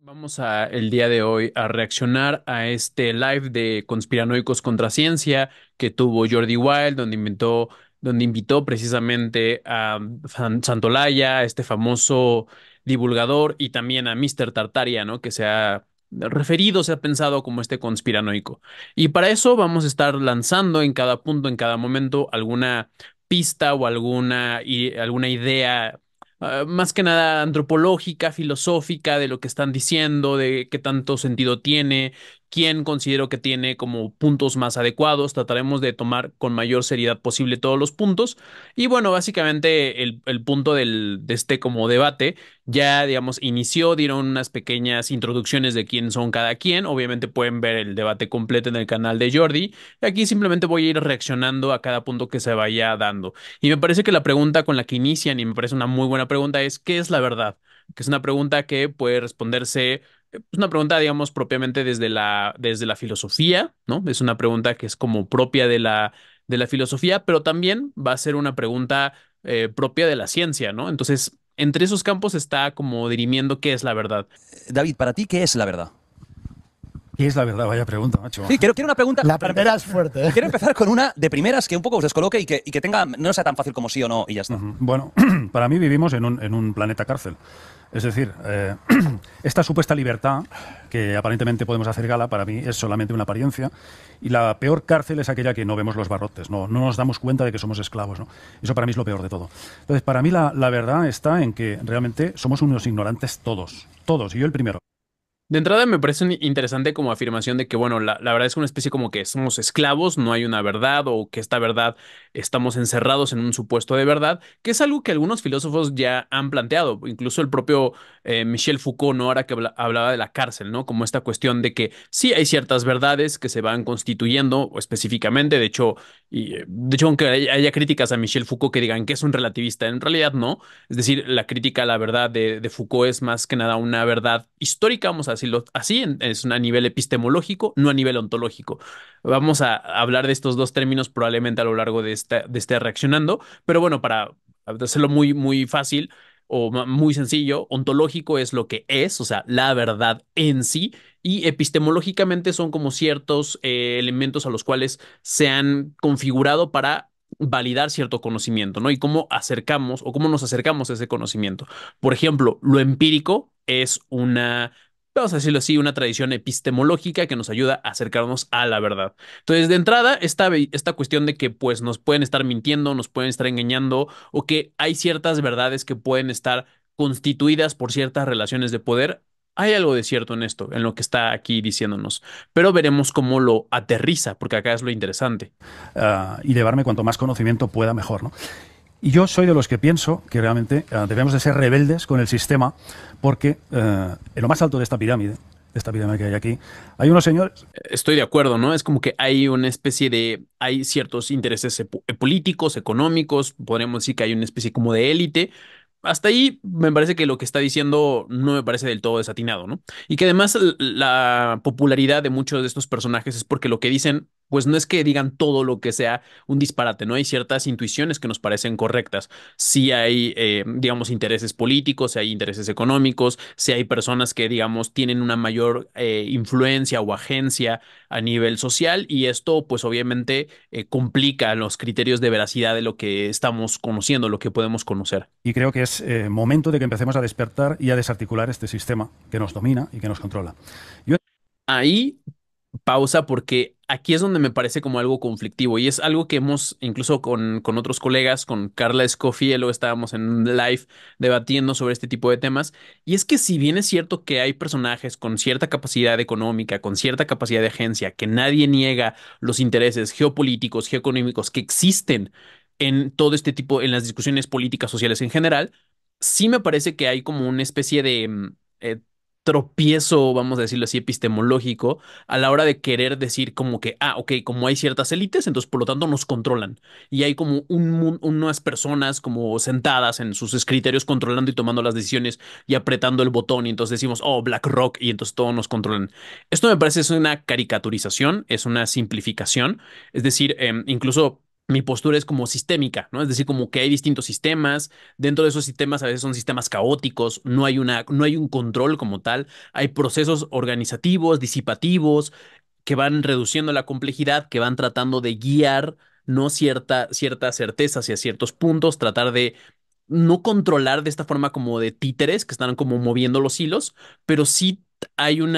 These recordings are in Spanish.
Vamos el día de hoy a reaccionar a este live de Conspiranoicos contra Ciencia que tuvo Jordi Wild, donde invitó precisamente a Santolaya, este famoso divulgador, y también a Mr. Tartaria, ¿no? Que se ha referido, se ha pensado como este conspiranoico. Y para eso vamos a estar lanzando en cada punto, en cada momento, alguna pista o alguna idea, más que nada antropológica, filosófica, de lo que están diciendo, de qué tanto sentido tiene, quién considero que tiene como puntos más adecuados. Trataremos de tomar con mayor seriedad posible todos los puntos. Y bueno, básicamente el punto de este como debate ya, digamos, inició, dieron unas pequeñas introducciones de quién son cada quien. Obviamente pueden ver el debate completo en el canal de Jordi. Y aquí simplemente voy a ir reaccionando a cada punto que se vaya dando. Y me parece que la pregunta con la que inician, y me parece una muy buena pregunta, es ¿qué es la verdad? Que es una pregunta que puede responderse, es una pregunta, digamos, propiamente desde la filosofía, ¿no? Es una pregunta que es como propia de la filosofía, pero también va a ser una pregunta propia de la ciencia, ¿no? Entonces, entre esos campos está como dirimiendo qué es la verdad. David, para ti, ¿qué es la verdad? ¿Qué es la verdad? Vaya pregunta, macho. Sí, quiero una pregunta. La primera es fuerte, ¿eh? Quiero empezar con una de primeras que un poco os descoloque y que tenga, no sea tan fácil como sí o no, y ya está. Bueno, para mí vivimos en un planeta cárcel. Es decir, esta supuesta libertad que aparentemente podemos hacer gala, para mí es solamente una apariencia. Y la peor cárcel es aquella que no vemos los barrotes, no nos damos cuenta de que somos esclavos, ¿no? Eso para mí es lo peor de todo. Entonces, para mí la verdad está en que realmente somos unos ignorantes todos, todos, y yo el primero. De entrada me parece interesante como afirmación de que, bueno, la verdad es una especie como que somos esclavos, no hay una verdad, o que esta verdad estamos encerrados en un supuesto de verdad, que es algo que algunos filósofos ya han planteado, incluso el propio Michel Foucault, ¿no? Ahora que hablaba de la cárcel, ¿no? Como esta cuestión de que sí hay ciertas verdades que se van constituyendo o específicamente, de hecho, aunque haya críticas a Michel Foucault que digan que es un relativista, en realidad no. Es decir, la crítica a la verdad de Foucault es más que nada una verdad histórica, vamos a decirlo así, es a nivel epistemológico, no a nivel ontológico. Vamos a hablar de estos dos términos probablemente a lo largo de este reaccionando, pero bueno, para hacerlo muy, muy fácil o muy sencillo, ontológico es lo que es, o sea, la verdad en sí, y epistemológicamente son como ciertos elementos a los cuales se han configurado para validar cierto conocimiento, ¿no? Y cómo acercamos o cómo nos acercamos a ese conocimiento. Por ejemplo, lo empírico es vamos a decirlo así, una tradición epistemológica que nos ayuda a acercarnos a la verdad. Entonces, de entrada, esta cuestión de que pues nos pueden estar mintiendo, nos pueden estar engañando, o que hay ciertas verdades que pueden estar constituidas por ciertas relaciones de poder. Hay algo de cierto en esto, en lo que está aquí diciéndonos, pero veremos cómo lo aterriza, porque acá es lo interesante. Y llevarme cuanto más conocimiento pueda, mejor, ¿no? Y yo soy de los que pienso que realmente debemos de ser rebeldes con el sistema porque en lo más alto de esta pirámide que hay aquí, hay unos señores. Estoy de acuerdo, ¿no? Es como que hay una especie hay ciertos intereses políticos, económicos, podríamos decir que hay una especie como de élite. Hasta ahí me parece que lo que está diciendo no me parece del todo desatinado, ¿no? Y que además la popularidad de muchos de estos personajes es porque lo que dicen, pues no es que digan todo lo que sea un disparate, ¿no? Hay ciertas intuiciones que nos parecen correctas. Si hay, digamos, intereses políticos, si hay intereses económicos, si hay personas que, digamos, tienen una mayor influencia o agencia a nivel social, y esto, pues obviamente, complica los criterios de veracidad de lo que estamos conociendo, lo que podemos conocer. Y creo que es momento de que empecemos a despertar y a desarticular este sistema que nos domina y que nos controla. Yo Ahí pausa, porque aquí es donde me parece como algo conflictivo, y es algo que hemos incluso con otros colegas, con Carla Escofielo, luego estábamos en un live debatiendo sobre este tipo de temas. Y es que si bien es cierto que hay personajes con cierta capacidad económica, con cierta capacidad de agencia, que nadie niega los intereses geopolíticos, geoeconómicos que existen en todo este tipo, en las discusiones políticas sociales en general, sí me parece que hay como una especie de tropiezo, vamos a decirlo así, epistemológico, a la hora de querer decir como que, ok, como hay ciertas élites, entonces por lo tanto nos controlan. Y hay como unas personas como sentadas en sus criterios controlando y tomando las decisiones y apretando el botón, y entonces decimos, oh, BlackRock, y entonces todos nos controlan. Esto me parece es una caricaturización, es una simplificación, es decir, incluso mi postura es como sistémica, ¿no? Es decir, como que hay distintos sistemas, dentro de esos sistemas a veces son sistemas caóticos, no hay un control como tal, hay procesos organizativos, disipativos, que van reduciendo la complejidad, que van tratando de guiar, ¿no? Ciertas certezas hacia ciertos puntos, tratar de no controlar de esta forma como de títeres que están como moviendo los hilos, pero sí hay un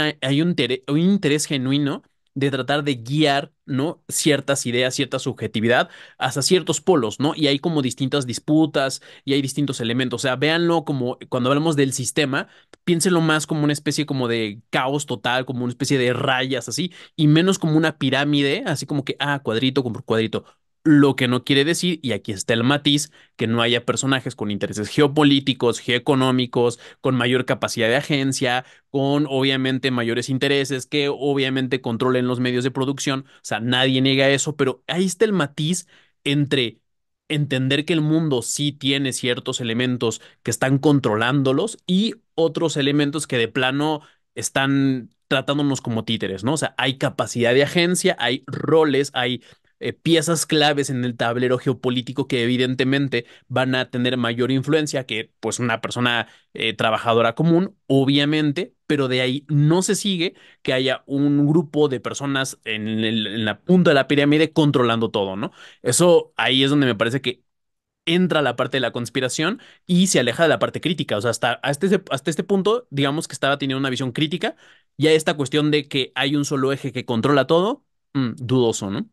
interés genuino de tratar de guiar, ¿no? Ciertas ideas, cierta subjetividad hasta ciertos polos, ¿no? Y hay como distintas disputas y hay distintos elementos. O sea, véanlo como cuando hablamos del sistema, piénsenlo más como una especie como de caos total, como una especie de rayas así, y menos como una pirámide, así como que, cuadrito con cuadrito. Lo que no quiere decir, y aquí está el matiz, que no haya personajes con intereses geopolíticos, geoeconómicos, con mayor capacidad de agencia, con obviamente mayores intereses, que obviamente controlen los medios de producción. O sea, nadie niega eso, pero ahí está el matiz entre entender que el mundo sí tiene ciertos elementos que están controlándolos y otros elementos que de plano están tratándonos como títeres, ¿no? O sea, hay capacidad de agencia, hay roles, hay piezas claves en el tablero geopolítico que evidentemente van a tener mayor influencia que pues una persona trabajadora común, obviamente, pero de ahí no se sigue que haya un grupo de personas en la punta de la pirámide controlando todo, ¿no? Eso ahí es donde me parece que entra la parte de la conspiración y se aleja de la parte crítica. O sea, hasta este punto, digamos que estaba teniendo una visión crítica, ya esta cuestión de que hay un solo eje que controla todo, dudoso, ¿no?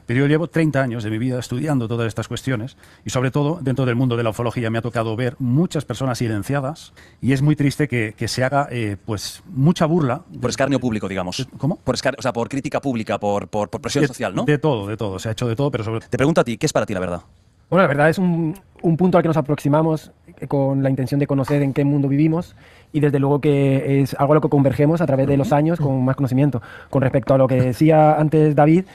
Pero yo llevo 30 años de mi vida estudiando todas estas cuestiones y sobre todo dentro del mundo de la ufología me ha tocado ver muchas personas silenciadas y es muy triste que se haga pues mucha burla. Por escarnio público, digamos. ¿Cómo? O sea, por crítica pública, por presión social, ¿no? De todo, de todo. Se ha hecho de todo, pero sobre Te pregunto a ti, ¿qué es para ti la verdad? Bueno, la verdad es un punto al que nos aproximamos con la intención de conocer en qué mundo vivimos y desde luego que es algo a lo que convergemos a través de los años con más conocimiento. Con respecto a lo que decía antes David,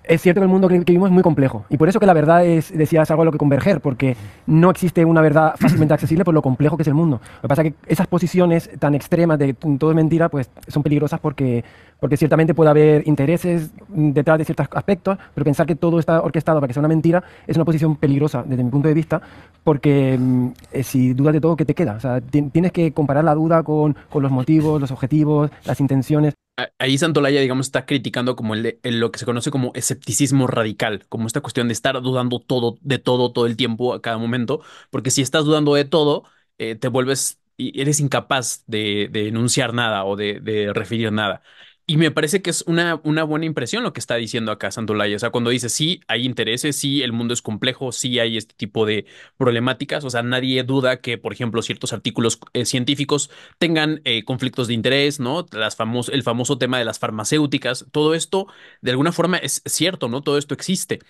es cierto que el mundo que vivimos es muy complejo y por eso que la verdad es, decías, algo a lo que converger, porque no existe una verdad fácilmente accesible por lo complejo que es el mundo. Lo que pasa es que esas posiciones tan extremas de todo es mentira, pues son peligrosas porque ciertamente puede haber intereses detrás de ciertos aspectos, pero pensar que todo está orquestado para que sea una mentira es una posición peligrosa desde mi punto de vista, porque si dudas de todo, ¿qué te queda? O sea, tienes que comparar la duda con los motivos, los objetivos, las intenciones. Ahí Santolaya, digamos, está criticando como lo que se conoce como escepticismo radical, como esta cuestión de estar dudando todo, de todo el tiempo, a cada momento, porque si estás dudando de todo, te vuelves y eres incapaz de enunciar nada o de referir nada. Y me parece que es una buena impresión lo que está diciendo acá Santolaya. O sea, cuando dice sí, hay intereses, sí, el mundo es complejo, sí hay este tipo de problemáticas. O sea, nadie duda que, por ejemplo, ciertos artículos científicos tengan conflictos de interés, ¿no? El famoso tema de las farmacéuticas, todo esto de alguna forma es cierto, ¿no? Todo esto existe,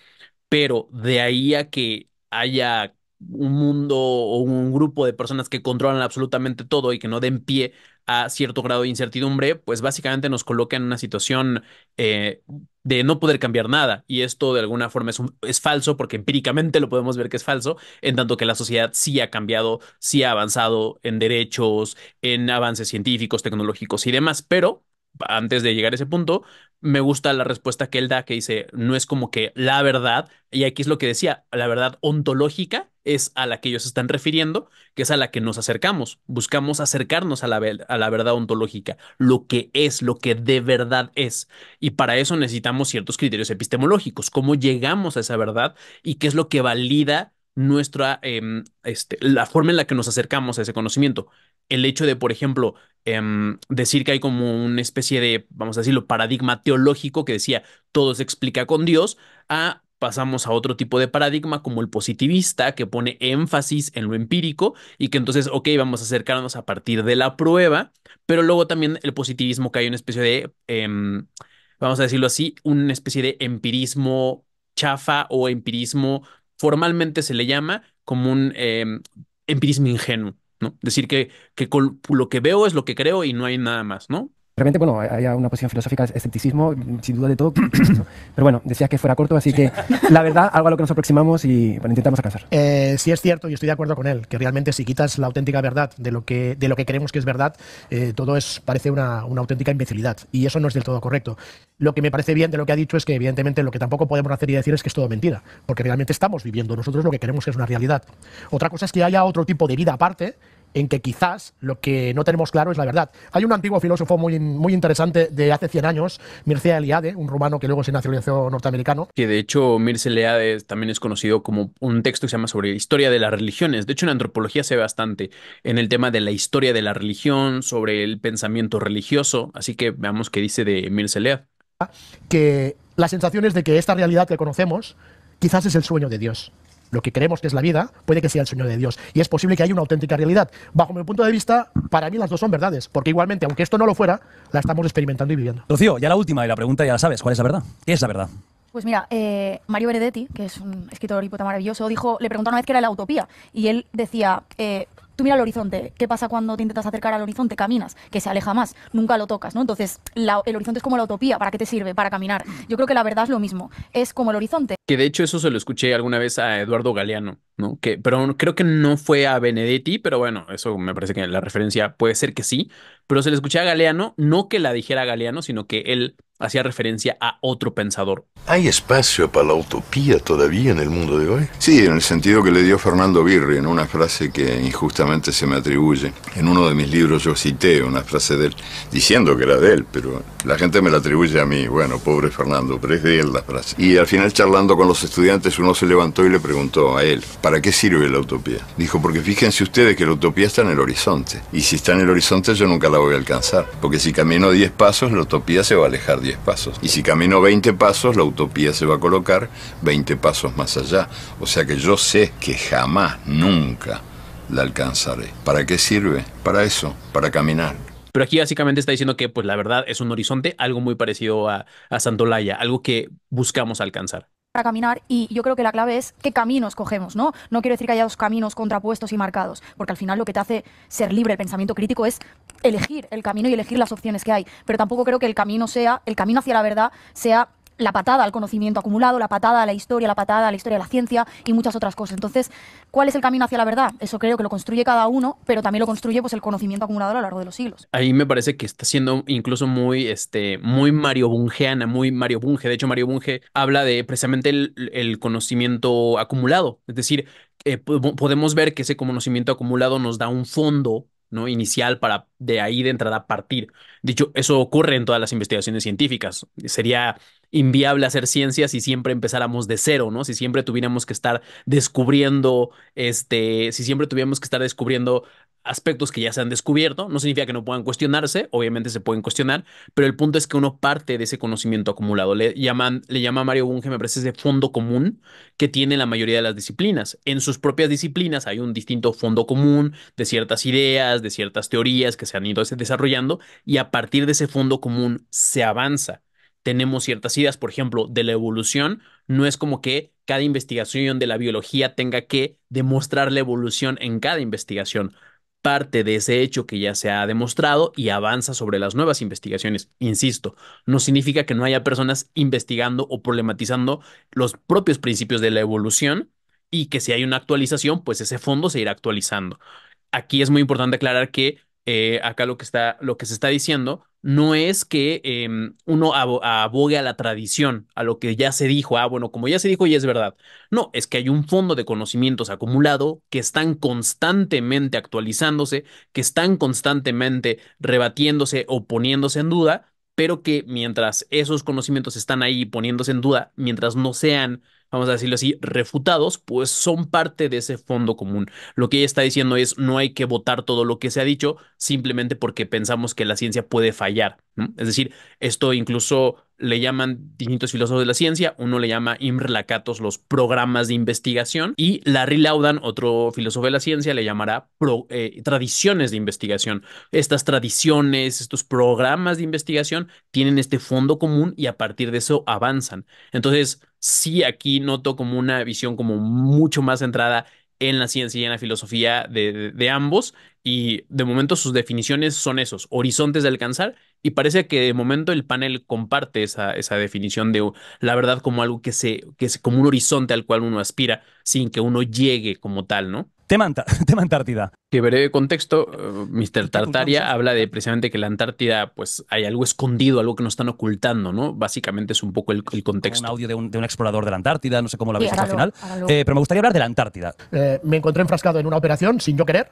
pero de ahí a que haya un mundo o un grupo de personas que controlan absolutamente todo y que no den pie a cierto grado de incertidumbre, pues básicamente nos coloca en una situación eh, de no poder cambiar nada. Y esto de alguna forma es falso, porque empíricamente lo podemos ver que es falso, en tanto que la sociedad sí ha cambiado, sí ha avanzado en derechos, en avances científicos, tecnológicos y demás, pero antes de llegar a ese punto, me gusta la respuesta que él da, que dice, no es como que la verdad, y aquí es lo que decía, la verdad ontológica es a la que ellos están refiriendo, que es a la que nos acercamos, buscamos acercarnos a a la verdad ontológica, lo que es, lo que de verdad es, y para eso necesitamos ciertos criterios epistemológicos, cómo llegamos a esa verdad y qué es lo que valida la forma en la que nos acercamos a ese conocimiento. El hecho de, por ejemplo, decir que hay como una especie de, vamos a decirlo, paradigma teológico que decía todo se explica con Dios, pasamos a otro tipo de paradigma como el positivista que pone énfasis en lo empírico y que entonces, ok, vamos a acercarnos a partir de la prueba, pero luego también el positivismo que hay una especie de, vamos a decirlo así, una especie de empirismo chafa o empirismo, formalmente se le llama como un empirismo ingenuo, ¿no? Decir que lo que veo es lo que creo y no hay nada más, ¿no? repente, bueno, haya una posición filosófica, escepticismo, sin duda de todo. Pero bueno, decías que fuera corto, así que la verdad, algo a lo que nos aproximamos y bueno, intentamos alcanzar. Sí es cierto y estoy de acuerdo con él, que realmente si quitas la auténtica verdad de lo que creemos que es verdad, todo parece una auténtica imbecilidad y eso no es del todo correcto. Lo que me parece bien de lo que ha dicho es que evidentemente lo que tampoco podemos hacer y decir es que es todo mentira, porque realmente estamos viviendo nosotros lo que creemos que es una realidad. Otra cosa es que haya otro tipo de vida aparte, en que quizás lo que no tenemos claro es la verdad. Hay un antiguo filósofo muy interesante de hace 100 años, Mircea Eliade, un rumano que luego se nacionalizó norteamericano. Que de hecho Mircea Eliade también es conocido como un texto que se llama sobre historia de las religiones. De hecho, en antropología se ve bastante en el tema de la historia de la religión, sobre el pensamiento religioso. Así que veamos qué dice de Mircea Eliade. Que la sensación es de que esta realidad que conocemos quizás es el sueño de Dios. Lo que creemos que es la vida puede que sea el sueño de Dios. Y es posible que haya una auténtica realidad. Bajo mi punto de vista, para mí las dos son verdades. Porque igualmente, aunque esto no lo fuera, la estamos experimentando y viviendo. Rocío, ya la última y la pregunta ya la sabes. ¿Cuál es la verdad? ¿Qué es la verdad? Pues mira, Mario Benedetti, que es un escritor y poeta maravilloso, le preguntaron una vez qué era la utopía. Y él decía, tú mira el horizonte, ¿qué pasa cuando te intentas acercar al horizonte? Caminas, que se aleja más, nunca lo tocas, ¿no? Entonces, el horizonte es como la utopía, ¿para qué te sirve? Para caminar. Yo creo que la verdad es lo mismo, es como el horizonte. Que de hecho eso se lo escuché alguna vez a Eduardo Galeano, ¿no? Pero creo que no fue a Benedetti, pero bueno, eso me parece que la referencia puede ser que sí, pero se le escuché a Galeano, no que la dijera Galeano, sino que él hacía referencia a otro pensador. ¿Hay espacio para la utopía todavía en el mundo de hoy? Sí, en el sentido que le dio Fernando Birri en una frase que injustamente se me atribuye. En uno de mis libros yo cité una frase de él, diciendo que era de él, pero la gente me la atribuye a mí. Bueno, pobre Fernando, pero es de él la frase. Y al final, charlando con los estudiantes, uno se levantó y le preguntó a él, ¿para qué sirve la utopía? Dijo, porque fíjense ustedes que la utopía está en el horizonte. Y si está en el horizonte yo nunca la voy a alcanzar. Porque si camino 10 pasos, la utopía se va a alejar 10 pasos. Y si camino 20 pasos, la utopía se va a colocar 20 pasos más allá. O sea que yo sé que jamás, nunca la alcanzaré. ¿Para qué sirve? Para eso, para caminar. Pero aquí básicamente está diciendo que pues la verdad es un horizonte, algo muy parecido a Santolaya, algo que buscamos alcanzar. Para caminar, y yo creo que la clave es qué caminos cogemos, ¿no? No quiero decir que haya dos caminos contrapuestos y marcados, porque al final lo que te hace ser libre, el pensamiento crítico, es elegir el camino y elegir las opciones que hay. Pero tampoco creo que el camino hacia la verdad sea la patada al conocimiento acumulado, la patada a la historia de la ciencia y muchas otras cosas. Entonces, ¿cuál es el camino hacia la verdad? Eso creo que lo construye cada uno, pero también lo construye pues el conocimiento acumulado a lo largo de los siglos. Ahí me parece que está siendo incluso muy Mario Bungeana, muy Mario Bunge. De hecho, Mario Bunge habla de precisamente el conocimiento acumulado. Es decir, podemos ver que ese conocimiento acumulado nos da un fondo, ¿no? Inicial para de ahí de entrada partir. Dicho, eso ocurre en todas las investigaciones científicas. Sería inviable hacer ciencias si siempre empezáramos de cero, ¿no? Si siempre tuviéramos que estar descubriendo, si siempre tuviéramos que estar descubriendo aspectos que ya se han descubierto, no significa que no puedan cuestionarse, obviamente se pueden cuestionar, pero el punto es que uno parte de ese conocimiento acumulado. Le llama Mario Bunge, me parece, ese fondo común que tiene la mayoría de las disciplinas. En sus propias disciplinas hay un distinto fondo común de ciertas ideas, de ciertas teorías que se han ido desarrollando y a partir de ese fondo común se avanza. Tenemos ciertas ideas, por ejemplo, de la evolución. No es como que cada investigación de la biología tenga que demostrar la evolución en cada investigación. Parte de ese hecho que ya se ha demostrado y avanza sobre las nuevas investigaciones. Insisto, no significa que no haya personas investigando o problematizando los propios principios de la evolución y que si hay una actualización, pues ese fondo se irá actualizando. Aquí es muy importante aclarar que acá lo que se está diciendo no es que uno abogue a la tradición, a lo que ya se dijo, bueno, como ya se dijo y es verdad. No, es que hay un fondo de conocimientos acumulado que están constantemente actualizándose, que están constantemente rebatiéndose o poniéndose en duda, pero que mientras esos conocimientos están ahí poniéndose en duda, mientras no sean, vamos a decirlo así, refutados, pues son parte de ese fondo común. Lo que ella está diciendo es no hay que votar todo lo que se ha dicho simplemente porque pensamos que la ciencia puede fallar, ¿no? Es decir, esto incluso le llaman distintos filósofos de la ciencia, uno le llama Imre Lakatos los programas de investigación y Larry Laudan, otro filósofo de la ciencia, le llamará tradiciones de investigación. Estas tradiciones, estos programas de investigación tienen este fondo común y a partir de eso avanzan. Entonces, sí, aquí noto como una visión como mucho más centrada en la ciencia y en la filosofía de ambos, y de momento sus definiciones son esos, horizontes de alcanzar, y parece que de momento el panel comparte esa definición de la verdad como algo que es como un horizonte al cual uno aspira sin que uno llegue como tal, ¿no? Tema Antártida. Que breve contexto, Mr. Está ocultado, sí. Tartaria habla de precisamente que la Antártida, pues hay algo escondido, algo que nos están ocultando, ¿no? Básicamente es un poco el Como contexto. un audio de un explorador de la Antártida, no sé cómo lo habéis Sí, hecho al final. hágalo. Pero me gustaría hablar de la Antártida. Me encontré enfrascado en una operación sin yo querer.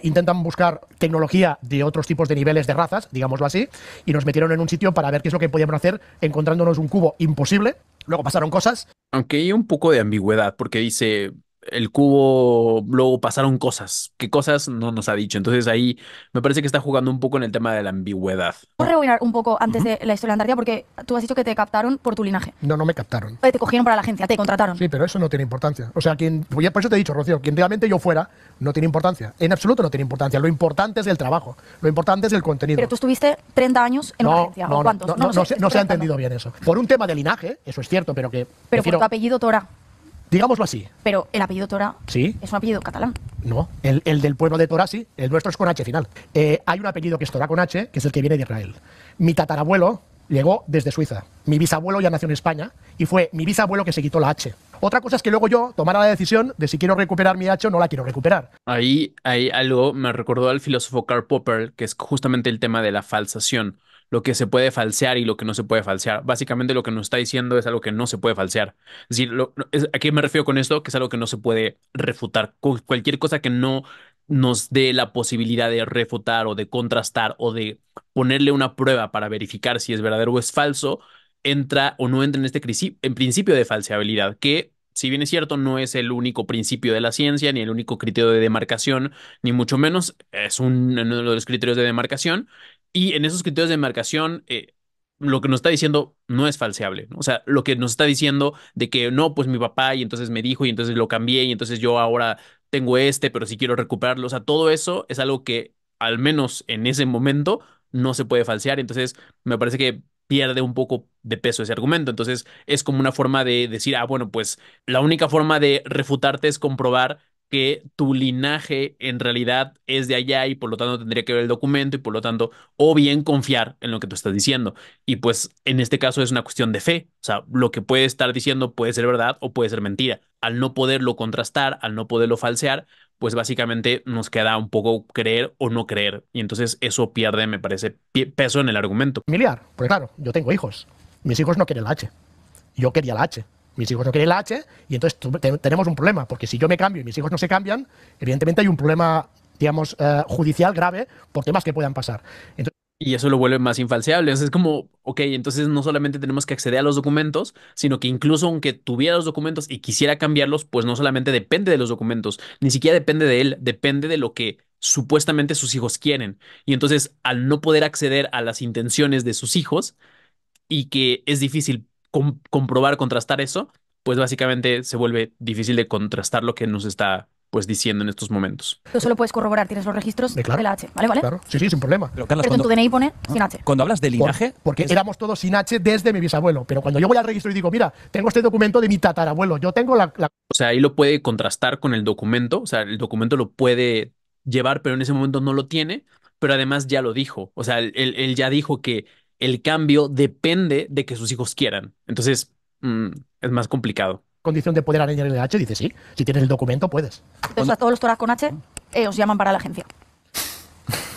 Intentan buscar tecnología de otros tipos de niveles de razas, digámoslo así, y nos metieron en un sitio para ver qué es lo que podíamos hacer, encontrándonos un cubo imposible. Luego pasaron cosas. Aunque hay un poco de ambigüedad, porque dice el cubo, luego pasaron cosas. ¿Qué cosas? No nos ha dicho. Entonces ahí me parece que está jugando un poco en el tema de la ambigüedad. Vamos a rebobinar un poco antes de la historia de Antártida, porque tú has dicho que te captaron por tu linaje. No me captaron. Te cogieron para la agencia, te contrataron. Sí, pero eso no tiene importancia. O sea, por eso te he dicho, Rocío, quien realmente yo fuera no tiene importancia. En absoluto no tiene importancia. Lo importante es el trabajo. Lo importante es el contenido. Pero tú estuviste 30 años en una agencia. ¿O cuántos? No se ha estoy entendido bien eso. Por un tema de linaje, eso es cierto, pero que. Pero por prefiero- tu apellido Tora. digámoslo así. Pero el apellido Tora Sí. es un apellido catalán. No, el del pueblo de Torá sí, el nuestro es con H final. Hay un apellido que es Torá con H, que es el que viene de Israel. Mi tatarabuelo llegó desde Suiza. Mi bisabuelo ya nació en España y fue mi bisabuelo que se quitó la H. Otra cosa es que luego yo tomara la decisión de si quiero recuperar mi H o no la quiero recuperar. Ahí hay algo, me recordó al filósofo Karl Popper, que es justamente el tema de la falsación, lo que se puede falsear y lo que no se puede falsear. Básicamente lo que nos está diciendo es algo que no se puede falsear. Es decir, ¿a qué me refiero con esto? Que es algo que no se puede refutar. Cualquier cosa que no nos dé la posibilidad de refutar o de contrastar o de ponerle una prueba para verificar si es verdadero o es falso, entra o no entra en este en principio de falseabilidad, que si bien es cierto, no es el único principio de la ciencia, ni el único criterio de demarcación, ni mucho menos es uno de los criterios de demarcación. Y en esos criterios de demarcación, lo que nos está diciendo no es falseable, ¿no? O sea, lo que nos está diciendo de que no, pues mi papá y entonces me dijo y entonces lo cambié y entonces yo ahora tengo pero si quiero recuperarlo, o sea, todo eso es algo que al menos en ese momento no se puede falsear. Entonces, me parece que pierde un poco de peso ese argumento. Entonces, es como una forma de decir, bueno, pues la única forma de refutarte es comprobar que tu linaje en realidad es de allá y por lo tanto tendría que ver el documento y por lo tanto, o bien confiar en lo que tú estás diciendo. Y pues en este caso es una cuestión de fe. O sea, lo que puede estar diciendo puede ser verdad o puede ser mentira. Al no poderlo contrastar, al no poderlo falsear, pues básicamente nos queda un poco creer o no creer. Y entonces eso pierde, me parece, peso en el argumento. Familiar, porque claro, yo tengo hijos. Mis hijos no quieren la H. Yo quería la H. Mis hijos no quieren la H y entonces tenemos un problema, porque si yo me cambio y mis hijos no se cambian, evidentemente hay un problema, digamos, judicial grave por temas que puedan pasar. Entonces, y eso lo vuelve más infalseable. Es como, ok, entonces no solamente tenemos que acceder a los documentos, sino que incluso aunque tuviera los documentos y quisiera cambiarlos, pues no solamente depende de los documentos, ni siquiera depende de él, depende de lo que supuestamente sus hijos quieren. Y entonces, al no poder acceder a las intenciones de sus hijos y que es difícil comprobar, contrastar eso, pues básicamente se vuelve difícil de contrastar lo que nos está pues diciendo en estos momentos. Tú solo puedes corroborar, tienes los registros de la H, ¿vale? claro, sí, sin problema. Pero, Carlos, Pero en tu DNI pone sin H. cuando hablas de linaje, Porque éramos todos sin H desde mi bisabuelo. Pero cuando yo voy al registro y digo, mira, tengo este documento de mi tatarabuelo, yo tengo la O sea, ahí lo puede contrastar con el documento, o sea, el documento lo puede llevar, pero en ese momento no lo tiene, pero además ya lo dijo, o sea, él ya dijo que el cambio depende de que sus hijos quieran, entonces es más complicado. condición de poder añadirle H, dice sí, si tienes el documento puedes. Entonces, a todos los toras con H os llaman para la agencia.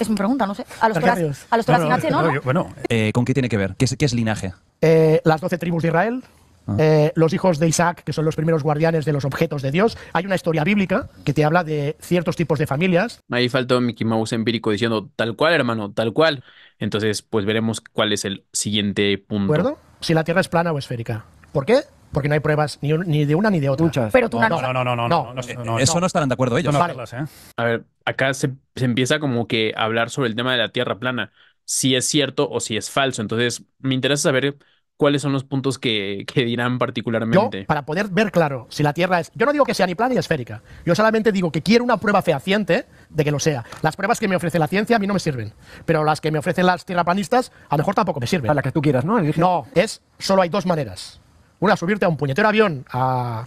Es mi pregunta, no sé. A los toras sin H, ¿no? Bueno, ¿con qué tiene que ver? ¿Qué es linaje? Las 12 tribus de Israel, los hijos de Isaac, que son los primeros guardianes de los objetos de Dios. Hay una historia bíblica que te habla de ciertos tipos de familias. Ahí faltó Mickey Mouse empírico diciendo tal cual, hermano, tal cual. Entonces, pues veremos cuál es el siguiente punto. ¿De acuerdo? Si la Tierra es plana o esférica. ¿Por qué? Porque no hay pruebas ni de una ni de otra. Muchas. Pero tú Eso no estarán de acuerdo ellos. no Vale. hacerlas, ¿eh? A ver, acá se empieza como que a hablar sobre el tema de la Tierra plana, si es cierto o si es falso. Entonces, me interesa saber cuáles son los puntos que dirán Yo, particularmente. para poder ver claro si la Tierra es... Yo no digo que sea ni plana ni esférica. Yo solamente digo que quiero una prueba fehaciente de que lo sea. Las pruebas que me ofrece la ciencia a mí no me sirven. Pero las que me ofrecen las tierraplanistas a lo mejor tampoco me sirven. A la que tú quieras, ¿no? Elige. No, solo hay dos maneras. Una, subirte a un puñetero avión a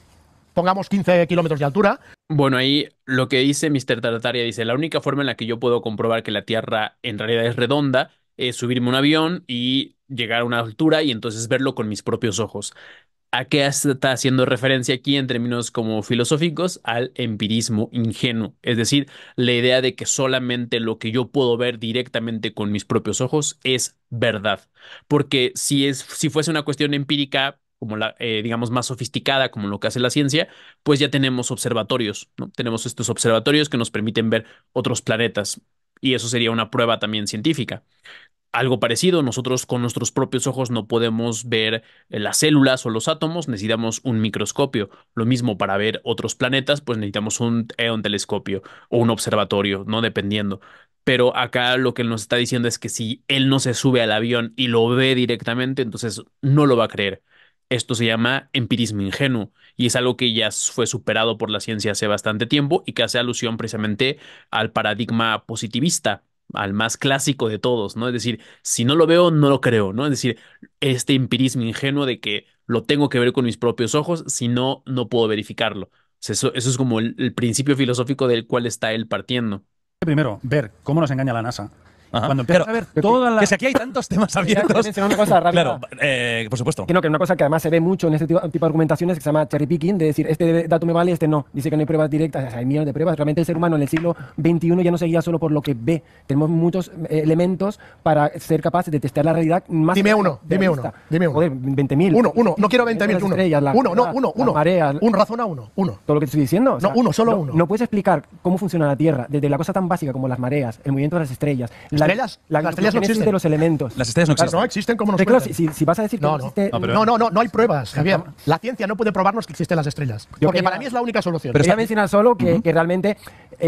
pongamos 15 kilómetros de altura. Bueno, ahí lo que dice Mr. Tartaria dice, la única forma en la que yo puedo comprobar que la Tierra en realidad es redonda es subirme a un avión y llegar a una altura y entonces verlo con mis propios ojos. ¿A qué está haciendo referencia aquí en términos como filosóficos? Al empirismo ingenuo, es decir, la idea de que solamente lo que yo puedo ver directamente con mis propios ojos es verdad. Porque si fuese una cuestión empírica, como digamos, más sofisticada, como lo que hace la ciencia, pues ya tenemos observatorios, ¿no? Tenemos estos observatorios que nos permiten ver otros planetas. Y eso sería una prueba también científica. Algo parecido, nosotros con nuestros propios ojos no podemos ver las células o los átomos, necesitamos un microscopio. Lo mismo para ver otros planetas, pues necesitamos un telescopio o un observatorio, ¿no? Dependiendo. Pero acá lo que él nos está diciendo es que si él no se sube al avión y lo ve directamente, entonces no lo va a creer. Esto se llama empirismo ingenuo y es algo que ya fue superado por la ciencia hace bastante tiempo y que hace alusión precisamente al paradigma positivista, al más clásico de todos, ¿no? Es decir, si no lo veo, no lo creo, ¿no? Es decir, este empirismo ingenuo de que lo tengo que ver con mis propios ojos, si no, no puedo verificarlo. O sea, eso es como el principio filosófico del cual está él partiendo. Primero, ver cómo nos engaña la NASA. Ajá. Cuando empiezas a ver todas Que las... si aquí hay tantos temas Quería abiertos. mencionar una cosa rápida. Claro, por supuesto. Que una cosa que además se ve mucho en este tipo de argumentaciones que se llama cherry picking, de decir, este dato me vale, este no. Dice que no hay pruebas directas, o sea, hay millones de pruebas. Realmente el ser humano en el siglo XXI ya no se guía solo por lo que ve. Tenemos muchos elementos para ser capaces de testear la realidad más. Dime uno, dime uno, realista. dime uno. Joder, 20.000. Uno, no quiero 20.000, Las uno. estrellas, Uno. las mareas, Razona uno. todo lo que te estoy diciendo. O sea, No, uno, solo no, uno. No puedes explicar cómo funciona la Tierra, desde la cosa tan básica como las mareas, el movimiento de las estrellas. ¿Estrellas? Las estrellas no génesis existen. de los elementos. Las estrellas no existen. No existen como nos Pero claro, cuentan. si vas a decir que No, no no. existe. No hay pruebas, Javier. La ciencia no puede probarnos que existen las estrellas. Yo Porque quería- para mí es la única solución. Pero Quería mencionar solo que realmente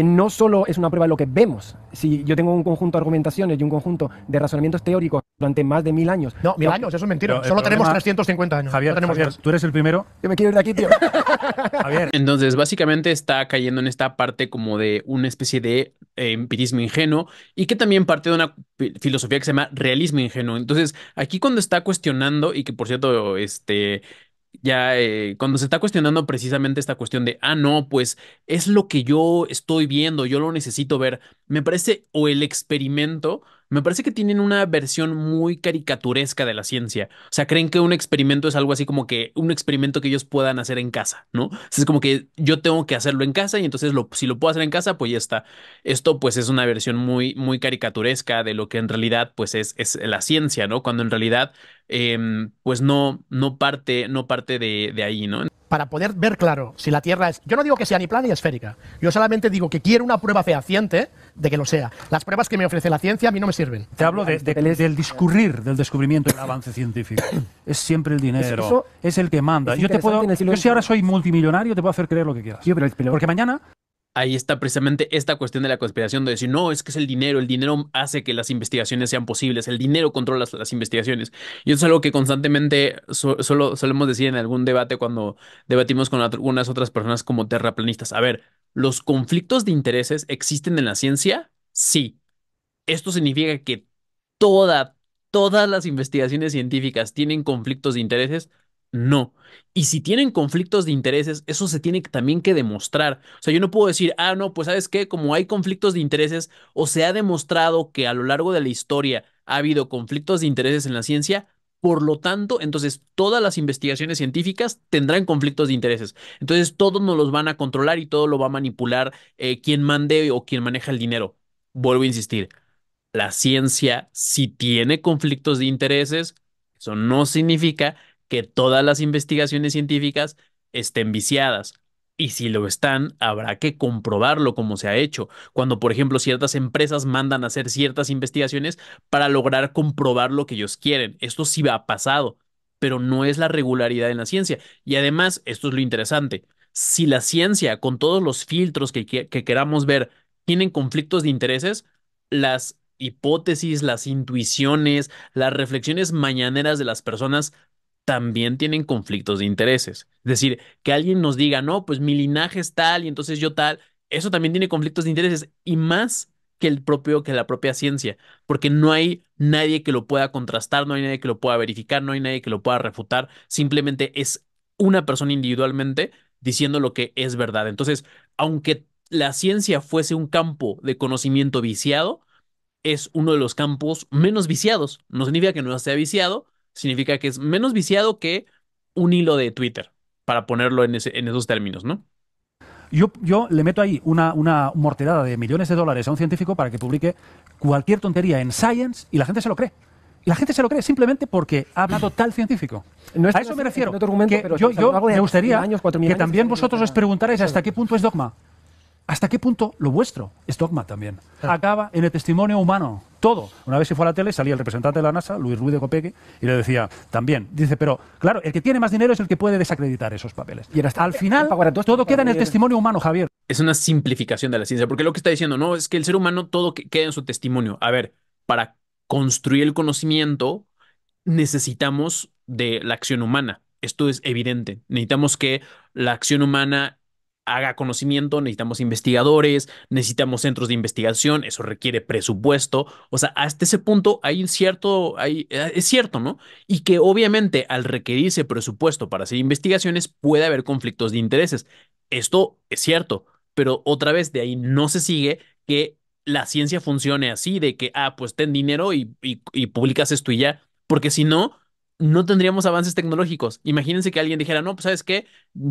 no solo es una prueba lo que vemos. Si yo tengo un conjunto de argumentaciones y un conjunto de razonamientos teóricos durante más de 1000 años. No, 1000 años, eso es mentira. Pero el Solo tenemos problema- 350 años. Javier, no tenemos Javier, más. tú eres el primero. Yo me quiero ir de aquí, tío. Javier, Entonces, básicamente está cayendo en esta parte como de una especie de empirismo ingenuo y que también parte de una filosofía que se llama realismo ingenuo. Entonces, aquí cuando está cuestionando, y que por cierto, cuando se está cuestionando precisamente esta cuestión de, no, pues es lo que yo estoy viendo, yo lo necesito ver, me parece, o el experimento, me parece que tienen una versión muy caricaturesca de la ciencia. O sea, creen que un experimento es algo así como que un experimento que ellos puedan hacer en casa, ¿no? O sea, es como que yo tengo que hacerlo en casa y entonces si lo puedo hacer en casa, pues ya está. Esto pues es una versión muy, muy caricaturesca de lo que en realidad pues es la ciencia, ¿no? Cuando en realidad pues no parte de ahí, ¿no? Para poder ver claro si la Tierra es... Yo no digo que sea ni plana ni esférica. Yo solamente digo que quiero una prueba fehaciente de que lo sea. Las pruebas que me ofrece la ciencia a mí no me sirven. te hablo del discurrir del descubrimiento del avance científico. Es siempre el dinero, Eso es el que manda. es Yo interesante en el siglo si ahora XXI. soy multimillonario, te puedo hacer creer lo que quieras. Tío, pero Porque mañana Ahí está precisamente esta cuestión de la conspiración de decir, no, es que es el dinero hace que las investigaciones sean posibles, el dinero controla las investigaciones. Y eso es algo que constantemente solemos decir en algún debate cuando debatimos con algunas otras personas como terraplanistas. A ver, ¿los conflictos de intereses existen en la ciencia? Sí. Esto significa que todas las investigaciones científicas tienen conflictos de intereses. No. Y si tienen conflictos de intereses, eso se tiene también que demostrar. O sea, yo no puedo decir, no, pues ¿sabes qué? Como hay conflictos de intereses o se ha demostrado que a lo largo de la historia ha habido conflictos de intereses en la ciencia, por lo tanto, entonces todas las investigaciones científicas tendrán conflictos de intereses. Entonces todos nos los van a controlar y todo lo va a manipular quien mande o quien maneja el dinero. Vuelvo a insistir. La ciencia sí tiene conflictos de intereses. Eso no significa que todas las investigaciones científicas estén viciadas. Y si lo están, habrá que comprobarlo como se ha hecho. Cuando, por ejemplo, ciertas empresas mandan a hacer ciertas investigaciones para lograr comprobar lo que ellos quieren. Esto sí ha pasado, pero no es la regularidad en la ciencia. Y además, esto es lo interesante. Si la ciencia, con todos los filtros que queramos ver, tienen conflictos de intereses, las hipótesis, las intuiciones, las reflexiones mañaneras de las personas también tienen conflictos de intereses. Es decir, que alguien nos diga, no, pues mi linaje es tal y entonces yo tal, eso también tiene conflictos de intereses y más que la propia ciencia, porque no hay nadie que lo pueda contrastar, no hay nadie que lo pueda verificar, no hay nadie que lo pueda refutar, simplemente es una persona individualmente diciendo lo que es verdad. Entonces, aunque la ciencia fuese un campo de conocimiento viciado, es uno de los campos menos viciados. No significa que no sea viciado, significa que es menos viciado que un hilo de Twitter, para ponerlo en esos términos, ¿no? Yo le meto ahí una morterada de millones de dólares a un científico para que publique cualquier tontería en Science y la gente se lo cree. Y la gente se lo cree simplemente porque ha hablado tal científico. No es A eso me refiero. otro argumento, Que pero yo si algo de me gustaría 1.000 años, 4.000 que años, también sí, vosotros os preguntarais hasta qué punto es dogma. ¿Hasta qué punto lo vuestro es dogma también? Acaba en el testimonio humano. Todo. Una vez se fue a la tele, salía el representante de la NASA, Luis Ruiz de Copegui, y le decía también. Dice, pero claro, el que tiene más dinero es el que puede desacreditar esos papeles. Y Al final, todo queda en el testimonio humano, Javier. Es una simplificación de la ciencia, porque lo que está diciendo, no, es que el ser humano todo queda en su testimonio. A ver, para construir el conocimiento necesitamos de la acción humana. Esto es evidente. Necesitamos que la acción humana haga conocimiento, necesitamos investigadores, necesitamos centros de investigación, eso requiere presupuesto. O sea, hasta ese punto hay un cierto, es cierto, ¿no? Y que obviamente al requerirse presupuesto para hacer investigaciones puede haber conflictos de intereses. Esto es cierto, pero otra vez de ahí no se sigue que la ciencia funcione así, de que, pues ten dinero y publicas esto y ya, porque si no, no tendríamos avances tecnológicos. Imagínense que alguien dijera, no, pues ¿sabes qué?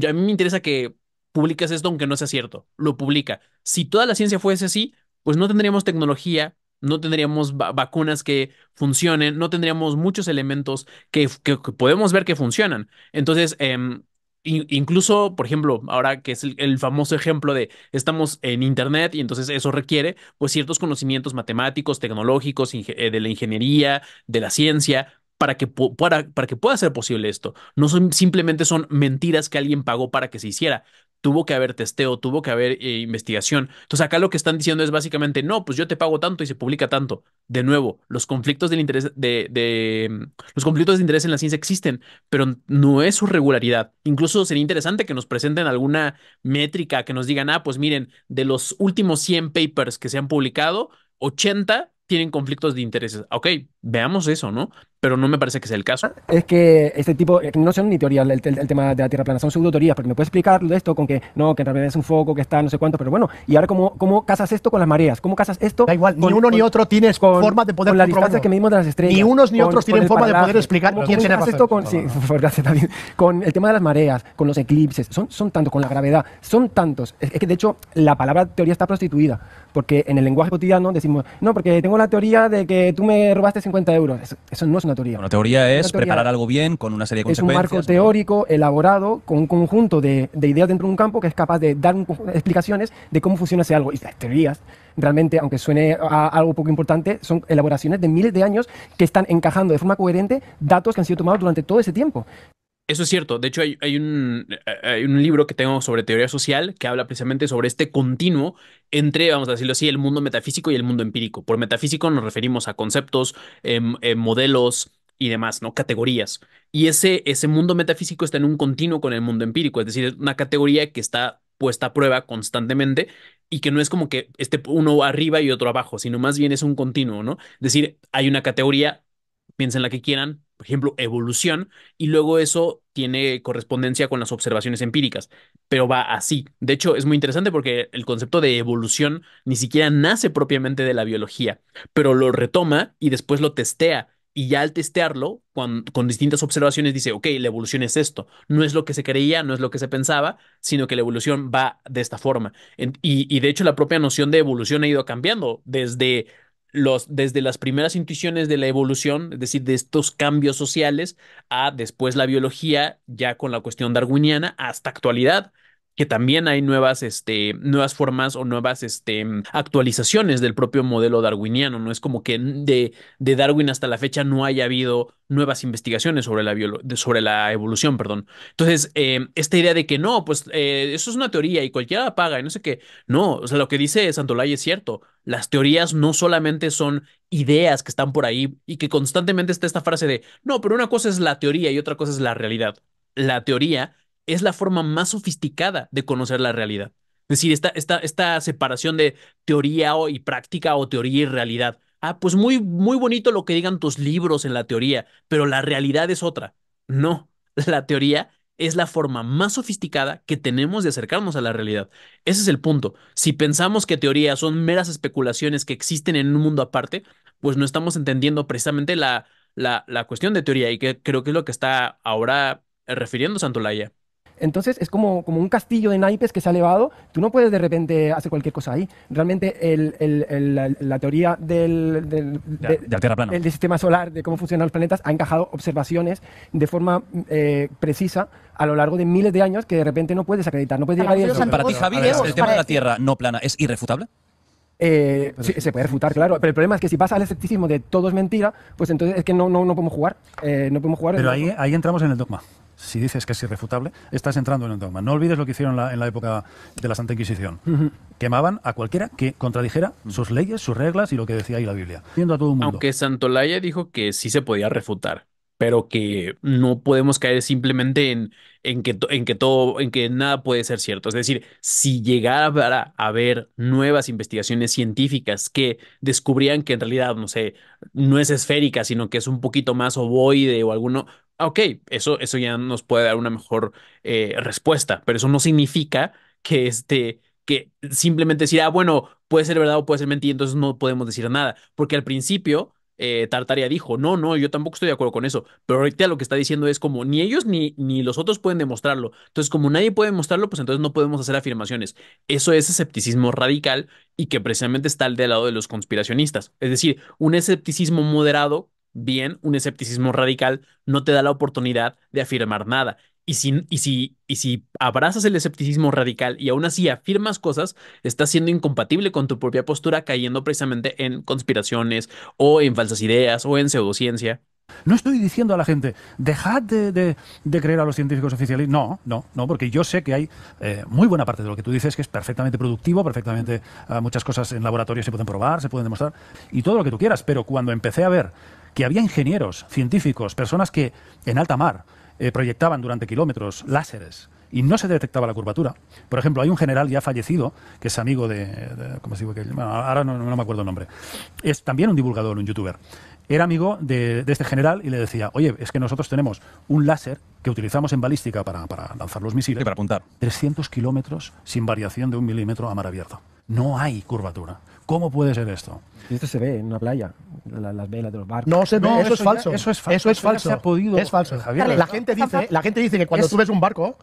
A mí me interesa que publiques esto aunque no sea cierto. Lo publica. Si toda la ciencia fuese así, pues no tendríamos tecnología, no tendríamos vacunas que funcionen, no tendríamos muchos elementos que podemos ver que funcionan. Entonces, incluso, por ejemplo, ahora que es el famoso ejemplo de estamos en Internet y entonces eso requiere pues ciertos conocimientos matemáticos, tecnológicos, de la ingeniería, de la ciencia, para que pueda ser posible esto. No son, simplemente son mentiras que alguien pagó para que se hiciera. Tuvo que haber testeo, tuvo que haber investigación. Entonces acá lo que están diciendo es básicamente, no, pues yo te pago tanto y se publica tanto. De nuevo, los conflictos del interés los conflictos de interés en la ciencia existen, pero no es su regularidad. Incluso sería interesante que nos presenten alguna métrica que nos digan, pues miren, de los últimos 100 papers que se han publicado, 80 tienen conflictos de intereses. Ok, veamos eso, ¿no? Pero no me parece que sea el caso. Es que este tipo, que no son ni teorías el tema de la Tierra plana, son pseudoteorías, porque me puedes explicar de esto con que no, que en realidad es un foco, que está no sé cuánto, pero bueno, ¿y ahora cómo casas esto con las mareas? ¿Cómo casas esto? Da igual, ni uno ni otro tienes forma de poder con las comprobarlo. distancias que medimos de las estrellas. Ni unos ni otros tienen el forma de paralaje. poder explicar quién tiene casas razón. esto con, sí, gracias, David. Con el tema de las mareas, con los eclipses, son tantos, con la gravedad, son tantos. Es que de hecho la palabra teoría está prostituida, porque en el lenguaje cotidiano decimos, no, porque tengo la teoría de que tú me robaste 50 euros. Eso no es una teoría. Una teoría es Una teoría preparar algo bien con una serie de es un consecuencias. marco teórico elaborado con un conjunto de ideas dentro de un campo que es capaz de dar explicaciones de cómo funciona ese algo. Y las teorías, realmente, aunque suene a algo poco importante, son elaboraciones de miles de años que están encajando de forma coherente datos que han sido tomados durante todo ese tiempo. Eso es cierto. De hecho, hay un libro que tengo sobre teoría social que habla precisamente sobre este continuo entre, vamos a decirlo así, el mundo metafísico y el mundo empírico. Por metafísico nos referimos a conceptos, modelos y demás, ¿no? Categorías. Y ese mundo metafísico está en un continuo con el mundo empírico, es decir, es una categoría que está puesta a prueba constantemente y que no es como que esté uno arriba y otro abajo, sino más bien es un continuo, ¿no? Es decir, hay una categoría, piensen la que quieran, por ejemplo, evolución, y luego eso tiene correspondencia con las observaciones empíricas, pero va así. De hecho, es muy interesante porque el concepto de evolución ni siquiera nace propiamente de la biología, pero lo retoma y después lo testea. Y ya al testearlo, con distintas observaciones, dice, ok, la evolución es esto. No es lo que se creía, no es lo que se pensaba, sino que la evolución va de esta forma. Y de hecho, la propia noción de evolución ha ido cambiando desde las primeras intuiciones de la evolución, es decir, de estos cambios sociales, a después la biología, ya con la cuestión darwiniana, hasta actualidad, que también hay nuevas formas o nuevas actualizaciones del propio modelo darwiniano. No es como que de Darwin hasta la fecha no haya habido nuevas investigaciones sobre sobre la evolución, perdón. Entonces, esta idea de que no, pues eso es una teoría y cualquiera la paga y no sé qué. No, o sea, lo que dice Santolay es cierto. Las teorías no solamente son ideas que están por ahí y que constantemente está esta frase de, no, pero una cosa es la teoría y otra cosa es la realidad. La teoría es la forma más sofisticada de conocer la realidad. Es decir, esta separación de y práctica o teoría y realidad. Pues muy, muy bonito lo que digan tus libros en la teoría, pero la realidad es otra. No, la teoría es la forma más sofisticada que tenemos de acercarnos a la realidad. Ese es el punto. Si pensamos que teorías son meras especulaciones que existen en un mundo aparte, pues no estamos entendiendo precisamente la cuestión de teoría y que creo que es lo que está ahora refiriendo Santolaya. Entonces es como un castillo de naipes que se ha elevado. Tú no puedes de repente hacer cualquier cosa ahí. Realmente la teoría De la Tierra plana. del sistema solar, de cómo funcionan los planetas, ha encajado observaciones de forma precisa a lo largo de miles de años que de repente no puedes acreditar. No puedes llegar y Los decir, Para ti, antiguos Javi, griegos, el tema de la para Tierra no plana es irrefutable. Sí, se puede refutar, claro. Pero el problema es que si pasa al escepticismo de todo es mentira, pues entonces es que no podemos jugar. No podemos jugar. Pero ahí entramos en el dogma. Si dices que es irrefutable, estás entrando en el dogma. No olvides lo que hicieron en la época de la Santa Inquisición. Quemaban a cualquiera que contradijera sus leyes, sus reglas y lo que decía ahí la Biblia. Viendo a todo el mundo. Aunque Santolaya dijo que sí se podía refutar, pero que no podemos caer simplemente en que nada puede ser cierto. Es decir, si llegara a haber nuevas investigaciones científicas que descubrían que en realidad, no sé, no es esférica, sino que es un poquito más ovoide o alguno, ok, eso ya nos puede dar una mejor respuesta, pero eso no significa que que simplemente decir, ah, bueno, puede ser verdad o puede ser mentira, entonces no podemos decir nada, porque al principio Tartaria dijo, no, no, yo tampoco estoy de acuerdo con eso, pero ahorita lo que está diciendo es como ni ellos ni los otros pueden demostrarlo, entonces como nadie puede demostrarlo, pues entonces no podemos hacer afirmaciones. Eso es escepticismo radical y que precisamente está del lado de los conspiracionistas, es decir, un escepticismo moderado, bien, un escepticismo radical no te da la oportunidad de afirmar nada. Y si abrazas el escepticismo radical y aún así afirmas cosas, estás siendo incompatible con tu propia postura, cayendo precisamente en conspiraciones o en falsas ideas o en pseudociencia. No estoy diciendo a la gente, dejad de creer a los científicos oficiales. No, porque yo sé que hay muy buena parte de lo que tú dices que es perfectamente productivo, perfectamente muchas cosas en laboratorio se pueden probar, se pueden demostrar, y todo lo que tú quieras. Pero cuando empecé a ver que había ingenieros, científicos, personas que en alta mar proyectaban durante kilómetros láseres y no se detectaba la curvatura. Por ejemplo, hay un general ya fallecido, que es amigo ¿cómo se dice? Bueno, ahora no me acuerdo el nombre. Es también un divulgador, un youtuber. Era amigo de este general y le decía, oye, es que nosotros tenemos un láser que utilizamos en balística para lanzar los misiles. Sí, para apuntar. 300 kilómetros sin variación de 1 milímetro a mar abierto. No hay curvatura. ¿Cómo puede ser esto? Y esto se ve en una playa, las velas de los barcos. No se ve, No, eso es falso. eso es falso. Eso es Eso ya falso. se ha podido, Es falso. Javier. La gente dice que cuando tú ves un barco,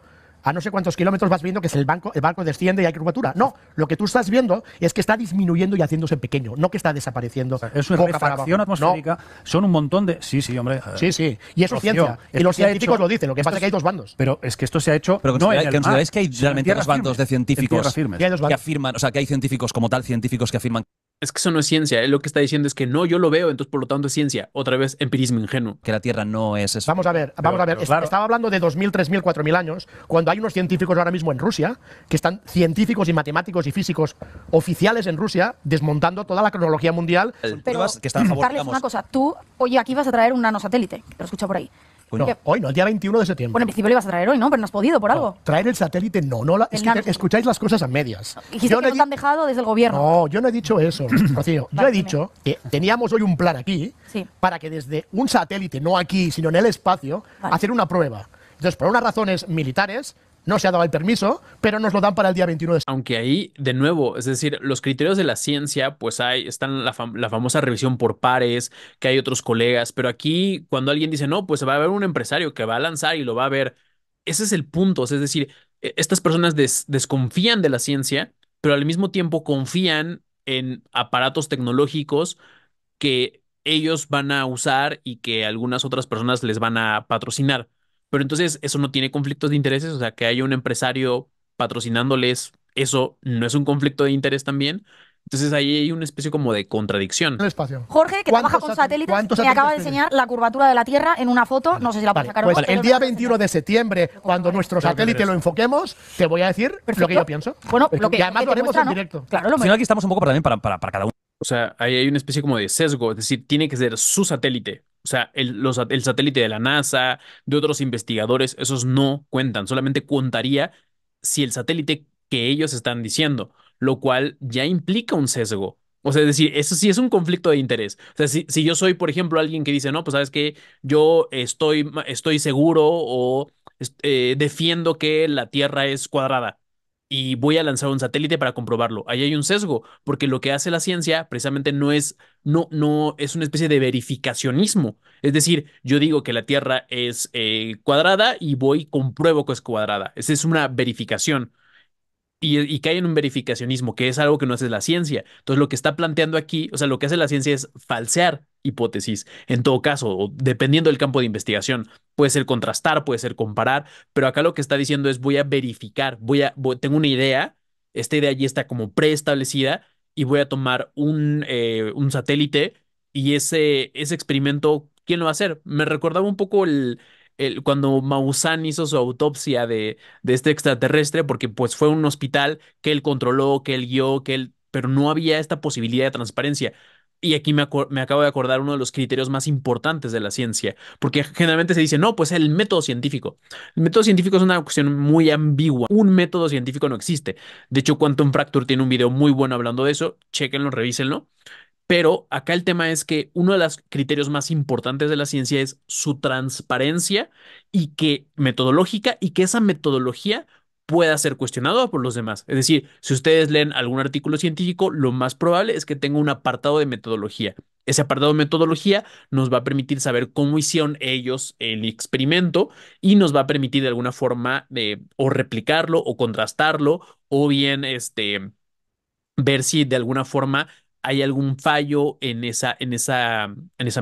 a no sé cuántos kilómetros vas viendo que el barco desciende y hay curvatura. No, lo que tú estás viendo es que está disminuyendo y haciéndose pequeño, no que está desapareciendo. Eso es boca para refracción abajo. atmosférica. Son un montón de... Sí, hombre. No. Sí, sí. Y eso es Rocío, ciencia. Y los se ha científicos hecho- lo dicen. Lo que pasa es que hay dos bandos. Pero es que esto se ha hecho... Pero no en el mar, consideráis que hay sino en realmente tierra dos bandos de firme. En científicos tierra firme. Y hay dos que bandos. afirman, o sea, que hay científicos como tal, científicos que afirman Es que eso no es ciencia. Él lo que está diciendo es que no, yo lo veo, entonces por lo tanto es ciencia. Otra vez, empirismo ingenuo. que la Tierra no es eso. Vamos a ver. pero claro. Estaba hablando de 2.000, 3.000, 4.000 años, cuando hay unos científicos ahora mismo en Rusia, que están científicos y matemáticos y físicos oficiales en Rusia, desmontando toda la cronología mundial. Pero, Pruebas que están a favor, Carles, digamos. una cosa. Tú, oye, aquí vas a traer un nanosatélite, que lo escucho por ahí. No, Que- hoy no, el día 21 de septiembre. Bueno, en principio lo ibas a traer hoy, ¿no? Pero no has podido por algo. Traer el satélite no. Es El que nano. escucháis las cosas a medias. Dijiste Yo que no no he te han di- dejado desde el gobierno. No, yo no he dicho eso, Rocío. Yo Vale, he dicho que teníamos hoy un plan aquí Sí. para que desde un satélite, no aquí, sino en el espacio, Vale. hacer una prueba. Entonces, por unas razones militares, no se ha dado el permiso, pero nos lo dan para el día 21 de septiembre. Aunque ahí, de nuevo, es decir, los criterios de la ciencia, pues están la famosa revisión por pares, que hay otros colegas, pero aquí cuando alguien dice, no, pues va a haber un empresario que va a lanzar y lo va a ver, ese es el punto, es decir, estas personas desconfían de la ciencia, pero al mismo tiempo confían en aparatos tecnológicos que ellos van a usar y que algunas otras personas les van a patrocinar. Pero entonces eso no tiene conflictos de intereses, o sea, que haya un empresario patrocinándoles, eso no es un conflicto de interés también. Entonces ahí hay una especie como de contradicción. En el espacio. Jorge, que ¿Cuántos trabaja con satélites, cuántos me acaba de satélites enseñar la curvatura de la Tierra en una foto. No sé si la puedo Vale, sacar pues hoy, pero el me día la puedo 21 de septiembre, cuando nuestro satélite lo enfoquemos, te voy a decir lo Perfecto. que yo pienso. Bueno, lo que, y además que lo te haremos muestra, en ¿no? directo. Claro, lo Al final aquí estamos un poco también para cada uno. O sea, ahí hay una especie como de sesgo, es decir, tiene que ser su satélite. O sea, el satélite de la NASA, de otros investigadores, esos no cuentan, solamente contaría si el satélite que ellos están diciendo, lo cual ya implica un sesgo. O sea, es decir, eso sí es un conflicto de interés. O sea, si yo soy, por ejemplo, alguien que dice, no, pues sabes que yo estoy seguro o defiendo que la Tierra es cuadrada y voy a lanzar un satélite para comprobarlo. Ahí hay un sesgo, porque lo que hace la ciencia precisamente no es una especie de verificacionismo. Es decir, yo digo que la Tierra es cuadrada y voy y compruebo que es cuadrada. Esa es una verificación y cae en un verificacionismo, que es algo que no hace la ciencia. Entonces, lo que está planteando aquí, o sea, lo que hace la ciencia es falsear hipótesis, en todo caso, o dependiendo del campo de investigación. Puede ser contrastar, puede ser comparar, pero acá lo que está diciendo es voy a verificar, tengo una idea, esta idea ya está como preestablecida y voy a tomar un satélite y ese experimento, ¿quién lo va a hacer? Me recordaba un poco cuando Maussan hizo su autopsia de este extraterrestre, porque pues fue un hospital que él controló, que él guió, pero no había esta posibilidad de transparencia. Y aquí me acabo de acordar uno de los criterios más importantes de la ciencia, porque generalmente se dice, no, pues el método científico. El método científico es una cuestión muy ambigua. Un método científico no existe. De hecho, Quantum Fracture tiene un video muy bueno hablando de eso. Chéquenlo, revísenlo. Pero acá el tema es que uno de los criterios más importantes de la ciencia es su transparencia y que metodológica y que esa metodología pueda ser cuestionada por los demás. Es decir, si ustedes leen algún artículo científico, lo más probable es que tenga un apartado de metodología. Ese apartado de metodología nos va a permitir saber cómo hicieron ellos el experimento y nos va a permitir de alguna forma o replicarlo o contrastarlo o bien ver si de alguna forma hay algún fallo en esa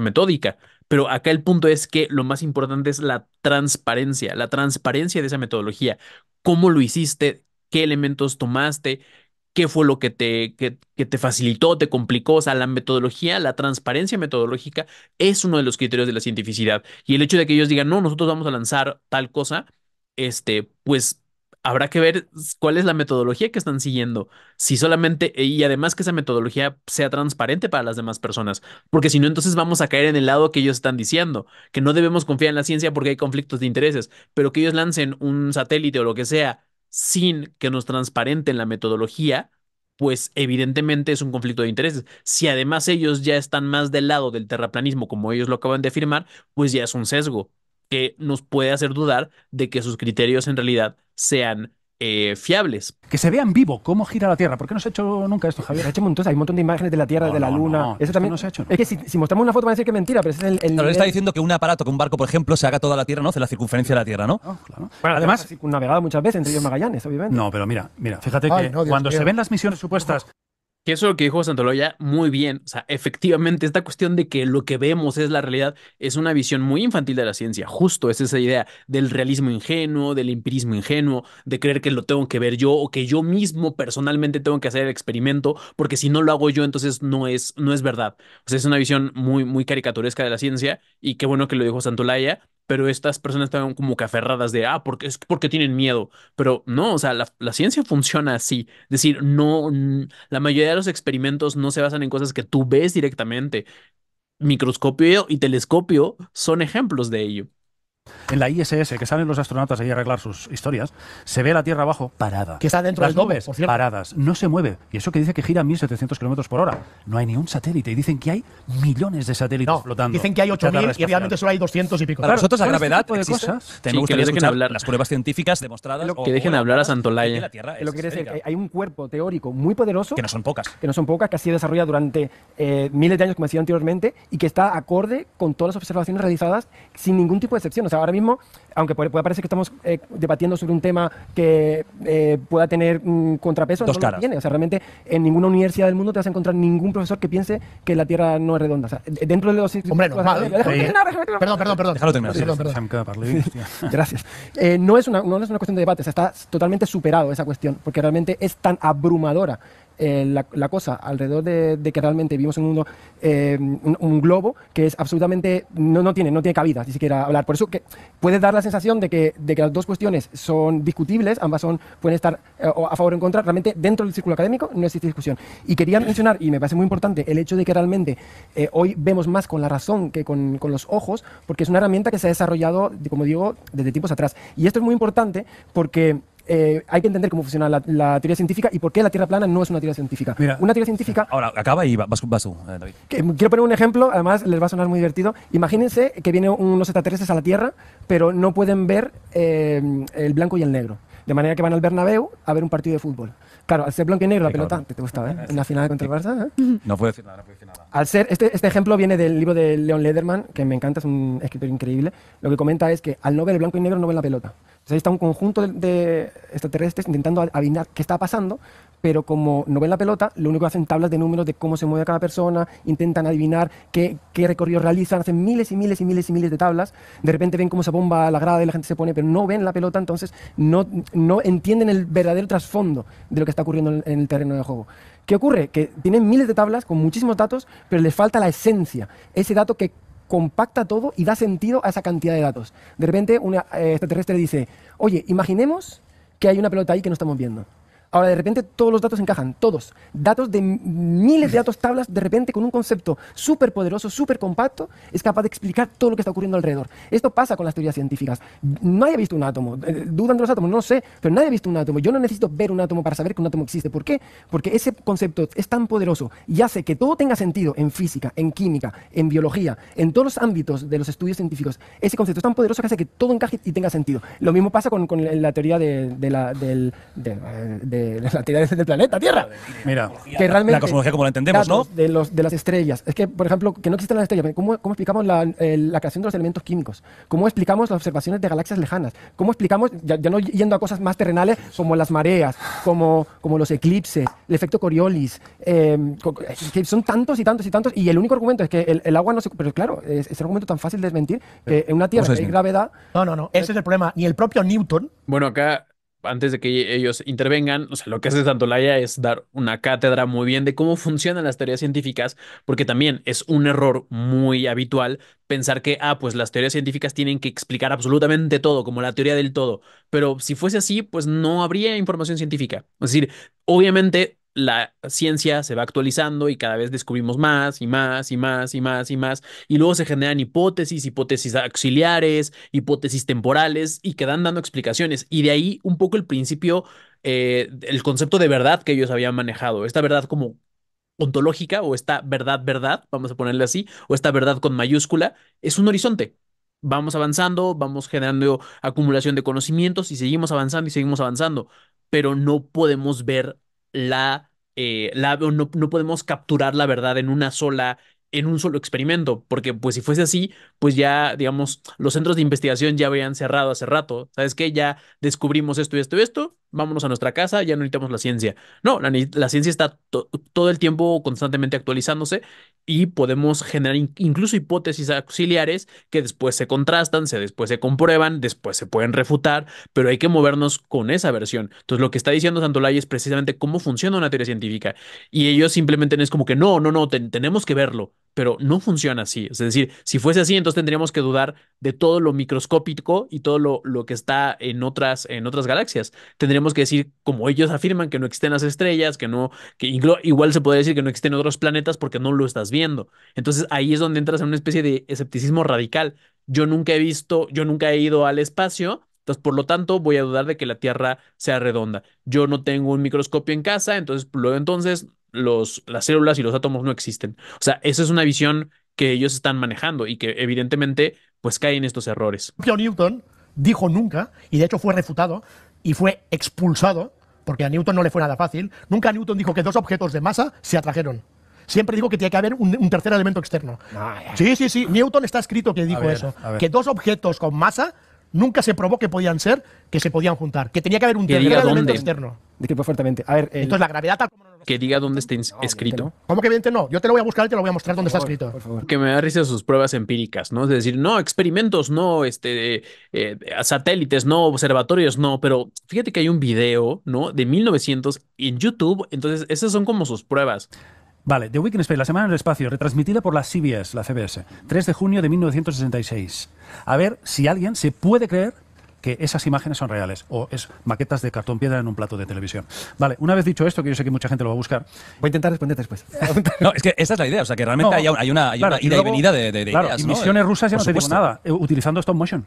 metódica. Pero acá el punto es que lo más importante es la transparencia de esa metodología. ¿Cómo lo hiciste? ¿Qué elementos tomaste? ¿Qué fue lo que te facilitó, te complicó? O sea, la metodología, la transparencia metodológica es uno de los criterios de la cientificidad. Y el hecho de que ellos digan, no, nosotros vamos a lanzar tal cosa, pues habrá que ver cuál es la metodología que están siguiendo. Si solamente, y además que esa metodología sea transparente para las demás personas, porque si no, entonces vamos a caer en el lado que ellos están diciendo, que no debemos confiar en la ciencia porque hay conflictos de intereses, pero que ellos lancen un satélite o lo que sea sin que nos transparenten la metodología, pues evidentemente es un conflicto de intereses. Si además ellos ya están más del lado del terraplanismo, como ellos lo acaban de afirmar, pues ya es un sesgo que nos puede hacer dudar de que sus criterios en realidad sean fiables. Que se vea en vivo cómo gira la Tierra. ¿Por qué no se ha hecho nunca esto, Javier? Se ha hecho un montón, hay un montón de imágenes de la Tierra, No, de la no, Luna. no, Eso esto también no se ha hecho. Es que si mostramos una foto van a decir que es mentira, pero ese es el Claro, él nivel- está diciendo que un aparato, que un barco, por ejemplo, se haga toda la Tierra, ¿no? Hace la circunferencia de la Tierra, ¿no? No, claro. Bueno, Además, navegado muchas veces entre ellos Magallanes, obviamente. no, pero mira, fíjate Ay, que no, Dios cuando se mío. ven las misiones supuestas, Que eso es lo que dijo Santoloya muy bien. O sea, efectivamente, esta cuestión de que lo que vemos es la realidad es una visión muy infantil de la ciencia. Justo es esa idea del realismo ingenuo, del empirismo ingenuo, de creer que lo tengo que ver yo o que yo mismo personalmente tengo que hacer el experimento, porque si no lo hago yo, entonces no es verdad. O sea, es una visión muy, muy caricaturesca de la ciencia y qué bueno que lo dijo Santolaya, pero estas personas están como que aferradas de, porque tienen miedo. Pero no, o sea, la ciencia funciona así. Es decir, no. La mayoría de los experimentos no se basan en cosas que tú ves directamente. Microscopio y telescopio son ejemplos de ello. en la ISS, que salen los astronautas ahí a arreglar sus historias, se ve la Tierra abajo parada. Que está dentro Las del globo, nubes por cierto. paradas. No se mueve. Y eso que dice que gira a 1.700 kilómetros por hora. No hay ni un satélite. Y dicen que hay millones de satélites No, flotando. dicen que hay en la 8.000 Tierra y realmente espacial. solo hay 200 y pico. Para nosotros la todo este gravedad tipo de existe. cosas. También Sí, me que gustaría les dejen escuchar hablar. las pruebas científicas demostradas. Que dejen hablar a Santolaya. de que la Tierra Es lo que quiere decir, esférica, hay un cuerpo teórico muy poderoso, que no son pocas. que no son pocas, que ha sido desarrollado durante miles de años, como decía anteriormente, y que está acorde con todas las observaciones realizadas sin ningún tipo de excepción. O sea, ahora mismo, aunque puede parecer que estamos debatiendo sobre un tema que pueda tener contrapeso, Dos no caras. lo tiene. O sea, realmente en ninguna universidad del mundo te vas a encontrar ningún profesor que piense que la Tierra no es redonda. O sea, dentro de los... Hombre, normal. Perdón. Déjalo terminar. Perdón, perdón. Sam que parli, hòstia. Gracias. No es una cuestión de debate, o sea, está totalmente superado esa cuestión, porque realmente es tan abrumadora la cosa alrededor de que realmente vivimos en un mundo, un globo que es absolutamente, no tiene cabida ni siquiera hablar. Por eso que puede dar la sensación de que las dos cuestiones son discutibles, ambas pueden estar a favor o en contra. Realmente dentro del círculo académico no existe discusión. Y quería mencionar, y me parece muy importante, el hecho de que realmente hoy vemos más con la razón que con los ojos, porque es una herramienta que se ha desarrollado, como digo, desde tiempos atrás. Y esto es muy importante porque hay que entender cómo funciona la teoría científica y por qué la Tierra plana no es una teoría científica. Mira. Una teoría científica... Ahora, acaba y vas tú, David. Quiero poner un ejemplo, además les va a sonar muy divertido. Imagínense que vienen unos extraterrestres a la Tierra, pero no pueden ver el blanco y el negro. De manera que van al Bernabéu a ver un partido de fútbol. Claro, al ser blanco y negro la pelota, te gustaba, en la final contra el Barça. No puedo decir nada, Al ser, este ejemplo viene del libro de Leon Lederman, que me encanta, es un escritor increíble. Lo que comenta es que al no ver el blanco y negro no ven la pelota. Entonces ahí está un conjunto de extraterrestres intentando adivinar qué está pasando, pero como no ven la pelota, lo único que hacen tablas de números de cómo se mueve cada persona, intentan adivinar qué recorrido realizan, hacen miles y miles y miles y miles de tablas. De repente ven cómo se bomba la grada y la gente se pone, pero no ven la pelota, entonces no entienden el verdadero trasfondo de lo que está ocurriendo en el terreno de juego. ¿Qué ocurre? Que tienen miles de tablas con muchísimos datos, pero les falta la esencia, ese dato que compacta todo y da sentido a esa cantidad de datos. De repente un extraterrestre dice, oye, imaginemos que hay una pelota ahí que no estamos viendo. Ahora, de repente, todos los datos encajan, todos. Datos de miles de datos, tablas, de repente, con un concepto súper poderoso, súper compacto, es capaz de explicar todo lo que está ocurriendo alrededor. Esto pasa con las teorías científicas. Nadie ha visto un átomo. ¿Dudan de los átomos? No sé, pero nadie ha visto un átomo. Yo no necesito ver un átomo para saber que un átomo existe. ¿Por qué? Porque ese concepto es tan poderoso y hace que todo tenga sentido en física, en química, en biología, en todos los ámbitos de los estudios científicos. Ese concepto es tan poderoso que hace que todo encaje y tenga sentido. Lo mismo pasa con la teoría de la teoría del planeta Tierra. Mira, Que realmente, la cosmología como la entendemos, ¿no? De las estrellas. Es que, por ejemplo, que no existen las estrellas. ¿Cómo explicamos la creación de los elementos químicos? ¿Cómo explicamos las observaciones de galaxias lejanas? ¿Cómo explicamos, ya no yendo a cosas más terrenales, como las mareas, como los eclipses, el efecto Coriolis? Que son tantos y tantos y tantos. Y el único argumento es que el agua no se... Pero claro, es un argumento tan fácil de desmentir que en una Tierra que hay gravedad... No. Ese es el problema. Ni el propio Newton... Bueno, acá, antes de que ellos intervengan, o sea, lo que hace Santolaya es dar una cátedra muy bien de cómo funcionan las teorías científicas, porque también es un error muy habitual pensar que, pues las teorías científicas tienen que explicar absolutamente todo, como la teoría del todo. Pero si fuese así, pues no habría información científica. Es decir, obviamente la ciencia se va actualizando y cada vez descubrimos más y más y más y más y más, y luego se generan hipótesis auxiliares, hipótesis temporales y quedan dando explicaciones. Y de ahí un poco el principio, el concepto de verdad que ellos habían manejado, esta verdad como ontológica o esta verdad, vamos a ponerle así, o esta verdad con mayúscula, es un horizonte. Vamos avanzando, vamos generando acumulación de conocimientos y seguimos avanzando, pero no podemos ver no podemos capturar la verdad en un solo experimento, porque pues si fuese así, pues ya, digamos, los centros de investigación ya habrían cerrado hace rato. ¿Sabes qué? Ya descubrimos esto y esto y esto, vámonos a nuestra casa, ya no necesitamos la ciencia. No, la ciencia está todo el tiempo constantemente actualizándose y podemos generar incluso hipótesis auxiliares que después se contrastan, después se comprueban, después se pueden refutar, pero hay que movernos con esa versión. Entonces, lo que está diciendo Santolaya es precisamente cómo funciona una teoría científica. Y ellos simplemente no es como que no, tenemos que verlo, pero no funciona así. Es decir, si fuese así, entonces tendríamos que dudar de todo lo microscópico y todo lo que está en otras galaxias. Tendríamos que decir, como ellos afirman, que no existen las estrellas, igual se puede decir que no existen otros planetas porque no lo estás viendo. Entonces ahí es donde entras en una especie de escepticismo radical. Yo nunca he ido al espacio, entonces por lo tanto voy a dudar de que la Tierra sea redonda. Yo no tengo un microscopio en casa, entonces las células y los átomos no existen. O sea, esa es una visión que ellos están manejando y que evidentemente pues caen en estos errores. El propio Newton dijo nunca, y de hecho fue refutado y fue expulsado, porque a Newton no le fue nada fácil, nunca Newton dijo que dos objetos de masa se atrajeron. Siempre dijo que tiene que haber un tercer elemento externo. Sí. Newton está escrito que dijo eso. Que dos objetos con masa nunca se probó que se podían juntar. Que tenía que haber un tercer elemento externo. Disculpo fuertemente. A ver, entonces la gravedad tal como que diga dónde está escrito. ¿Cómo que evidente no? Yo te lo voy a buscar y te lo voy a mostrar dónde está escrito. Por favor. Que me da risa sus pruebas empíricas, ¿no? Es decir, no, experimentos, no, satélites, no, observatorios, no, pero fíjate que hay un video, ¿no? De 1900 en YouTube, entonces esas son como sus pruebas. Vale, The Week in Space, la Semana en el Espacio, retransmitida por la CBS, la CBS, 3 de junio de 1966. A ver si alguien se puede creer que esas imágenes son reales o es maquetas de cartón piedra en un plato de televisión. Vale, una vez dicho esto, que yo sé que mucha gente lo va a buscar. Voy a intentar responder después. No, es que esa es la idea, o sea, que realmente hay una ida y venida de claro, ideas, y ¿no? misiones rusas ya Por no te digo supuesto. nada, utilizando stop motion.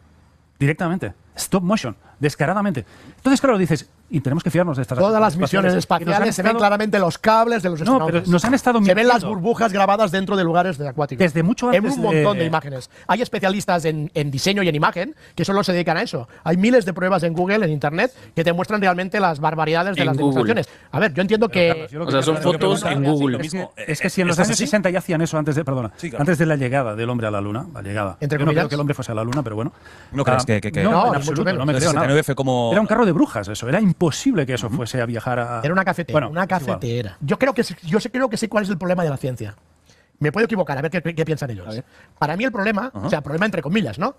Directamente. Stop motion. Descaradamente. Entonces, claro, dices, y tenemos que fiarnos de estas Todas las misiones misiones espaciales se ven claramente los cables de los No, astronautas. pero nos han estado Se ven las mintiendo. burbujas grabadas dentro de lugares acuáticos. Desde mucho En antes un montón de- de imágenes. Hay especialistas en diseño y en imagen que solo se dedican a eso. Hay miles de pruebas en Google, en Internet, que te muestran realmente las barbaridades de En las Google. demostraciones. A ver, yo entiendo que... Carlos, yo lo O que sea, quiero- son lo que fotos preguntaba- en Google. Lo mismo, Es que si en los ¿esto es años así? 60 ya hacían eso antes de, perdona, Sí, claro. antes de la llegada del hombre a la luna, la llegada. Entre Yo no creo comillas. que el hombre fuese a la luna, pero bueno. ¿No crees que- No, No, en ni absoluto, mucho menos. no me El creo nada. 69 fue como... Era un carro de brujas eso, era imposible que eso fuese a viajar a... Era una cafetera, Bueno, una es igual. cafetera. Yo creo que creo que sé cuál es el problema de la ciencia. Me puedo equivocar, a ver qué piensan ellos. Para mí el problema, o sea, problema entre comillas, ¿no?